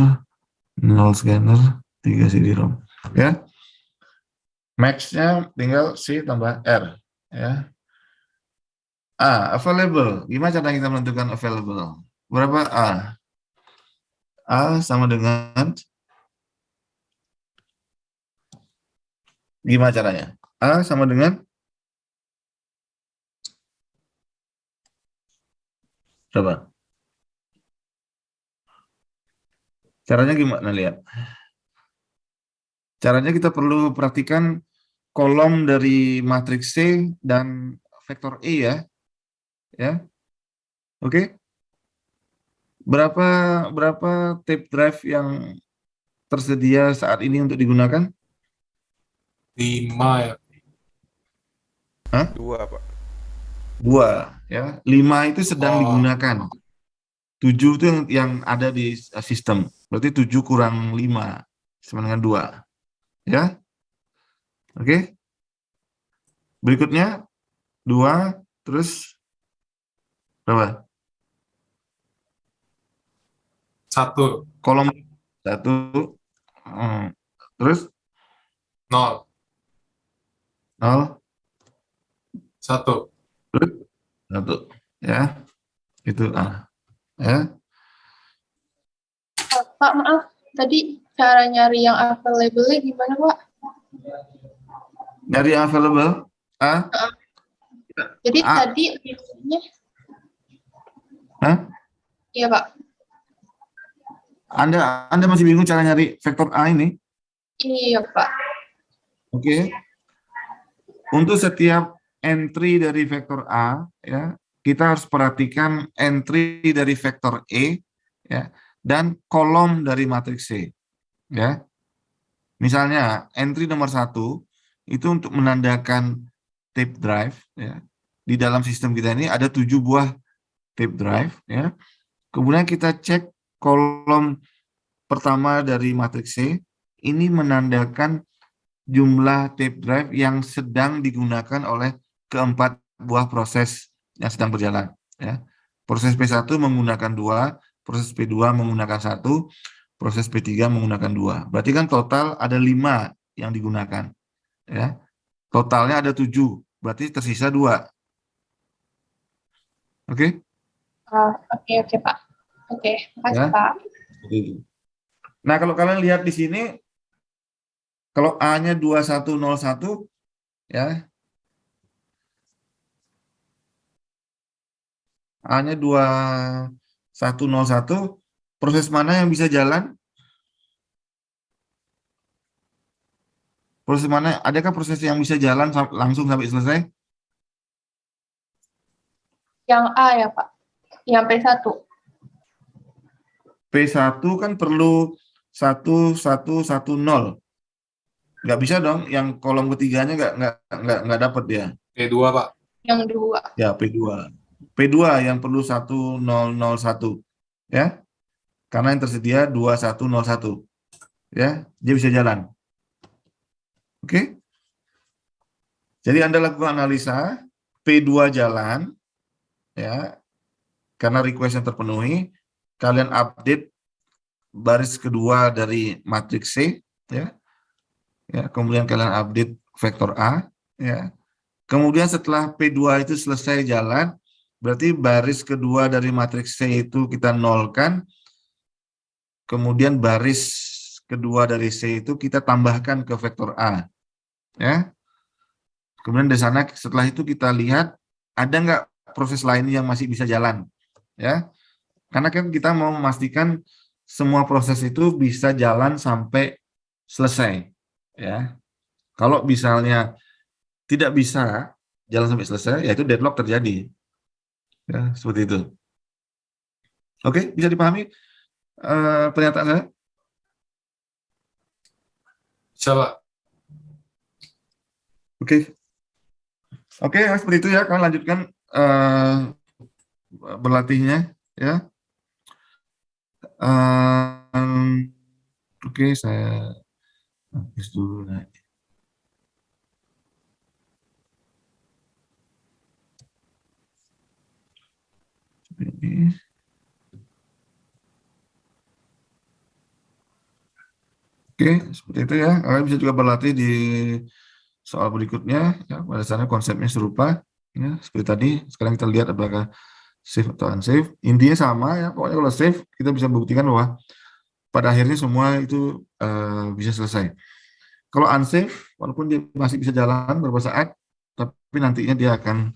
0 scanner, 3 CD-ROM. Ya. Max-nya tinggal C tambah R. Ya. Available. Gimana cara kita menentukan available? Berapa A? A sama dengan, gimana caranya? A sama dengan berapa? Caranya gimana, lihat. Caranya kita perlu perhatikan kolom dari matriks C dan vektor E ya. Ya. Oke. Berapa tape drive yang tersedia saat ini untuk digunakan? 5 ya. Hah? 2, Pak. 2 ya. 5 itu sedang Oh. digunakan. 7 itu yang ada di sistem. Berarti 7 kurang 5 sama dengan 2. Ya. Oke. Berikutnya 2 terus berapa? 1, Kolom 1 terus 0, 0 1. terus 1 ya. Itu A. Ya. Pak, maaf, tadi cara nyari yang available-nya gimana, Pak? Dari available A. Jadi A. tadi inputnya, Hah? iya Pak, Anda masih bingung cara nyari vektor A ini? iya Pak. Oke. Untuk setiap entry dari vektor A, ya, kita harus perhatikan entry dari vektor E, ya, dan kolom dari matriks C, ya. Misalnya entry nomor 1 itu untuk menandakan tape drive, ya. Di dalam sistem kita ini ada 7 buah tape drive, ya. Kemudian kita cek kolom pertama dari matriks C, ini menandakan jumlah tape drive yang sedang digunakan oleh keempat buah proses yang sedang berjalan. Ya. Proses P1 menggunakan 2, proses P2 menggunakan 1, proses P3 menggunakan 2. Berarti kan total ada 5 yang digunakan. Ya. Totalnya ada 7, berarti tersisa 2. Oke? Oke Pak. Oke, makasih Ya. Pak. Nah, kalau kalian lihat di sini, kalau A-nya 2101, ya, A-nya 2101, proses mana yang bisa jalan? Proses mana? Adakah proses yang bisa jalan langsung sampai selesai? Yang A ya Pak, yang P1. P1 kan perlu 1110. Nggak bisa dong, yang kolom ketiganya nggak dapat dia. P2, Pak. Yang 2. Ya, P2. P2 yang perlu 1001. Ya, karena yang tersedia 2101. Ya, dia bisa jalan. Oke? Jadi Anda lakukan analisa, P2 jalan, ya, karena request yang terpenuhi, kalian update baris kedua dari matriks C, ya, kemudian kalian update vektor A, ya. Kemudian setelah P2 itu selesai jalan, berarti baris kedua dari matriks C itu kita nolkan, kemudian baris kedua dari C itu kita tambahkan ke vektor A, ya. Kemudian di sana setelah itu kita lihat ada nggak proses lain yang masih bisa jalan, ya. Karena kan kita mau memastikan semua proses itu bisa jalan sampai selesai, ya. Kalau misalnya tidak bisa jalan sampai selesai, yaitu deadlock terjadi, ya, seperti itu. Oke, bisa dipahami pernyataan saya? Bisa, Pak. Oke, seperti itu ya. Kalian lanjutkan berlatihnya, ya. Oke, saya hapus dulu. Ini. Oke, seperti itu ya. Kalian bisa juga berlatih di soal berikutnya. Ya, pada sana konsepnya serupa. Ya, seperti tadi. Sekarang kita lihat apakah save atau unsafe. Intinya sama ya. Pokoknya kalau save, kita bisa buktikan bahwa pada akhirnya semua itu bisa selesai. Kalau unsafe, walaupun dia masih bisa jalan beberapa saat, tapi nantinya dia akan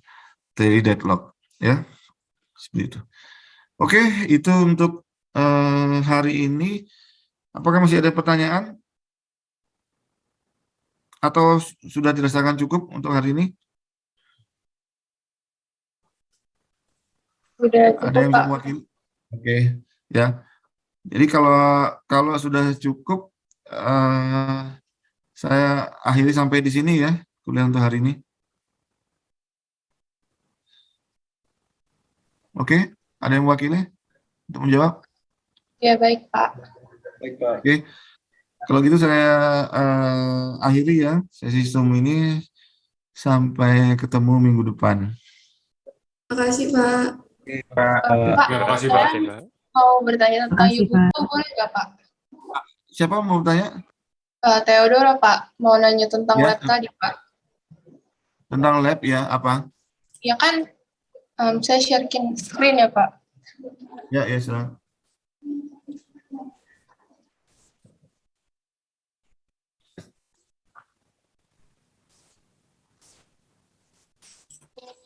terjadi deadlock. Ya, seperti itu. Oke, itu untuk hari ini. Apakah masih ada pertanyaan? atau sudah dirasakan cukup untuk hari ini? Udah Ada cukup, yang Pak. bisa mewakili? Oke, ya. Jadi kalau kalau sudah cukup, saya akhiri sampai di sini ya kuliah untuk hari ini. Oke, ada yang mewakili untuk menjawab? Ya, baik, Pak. Baik, Pak. Oke, kalau gitu saya akhiri ya sesi Zoom ini, sampai ketemu minggu depan. Makasih, Pak. Pak. Pak, Terima kasih, saya Pak. mau bertanya tentang Makasih, Ubuntu, boleh nggak, Pak? Siapa mau bertanya? Theodora, Pak. Mau nanya tentang Ya. lab tadi, Pak. Tentang lab ya, apa? Ya kan, saya sharing screen ya, Pak. Ya, ya, silakan.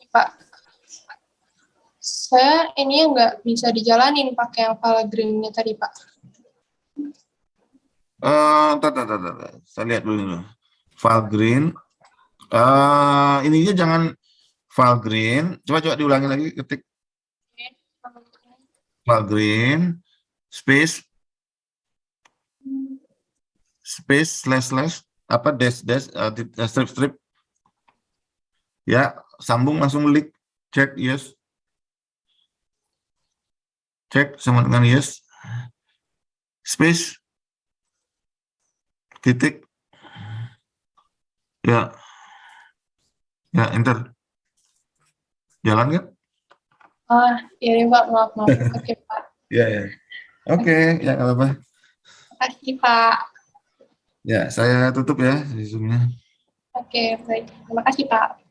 Pak, saya ini nggak bisa dijalanin pakai yang file green-nya tadi, Pak. Saya lihat dulu. File green. Ininya jangan file green. Coba diulangi lagi, ketik file green, space slash apa dash strip. Ya, sambung langsung klik cek yes. Cek sama dengan yes. Space titik. Ya. Ya, enter. Jalan kan? Ya ini, Pak, maaf. Oke, Pak. Ya, ya. Oke, ya nggak apa-apa. Makasih, Pak. Ya, saya tutup ya Zoom-nya. Oke, baik. Terima kasih, Pak.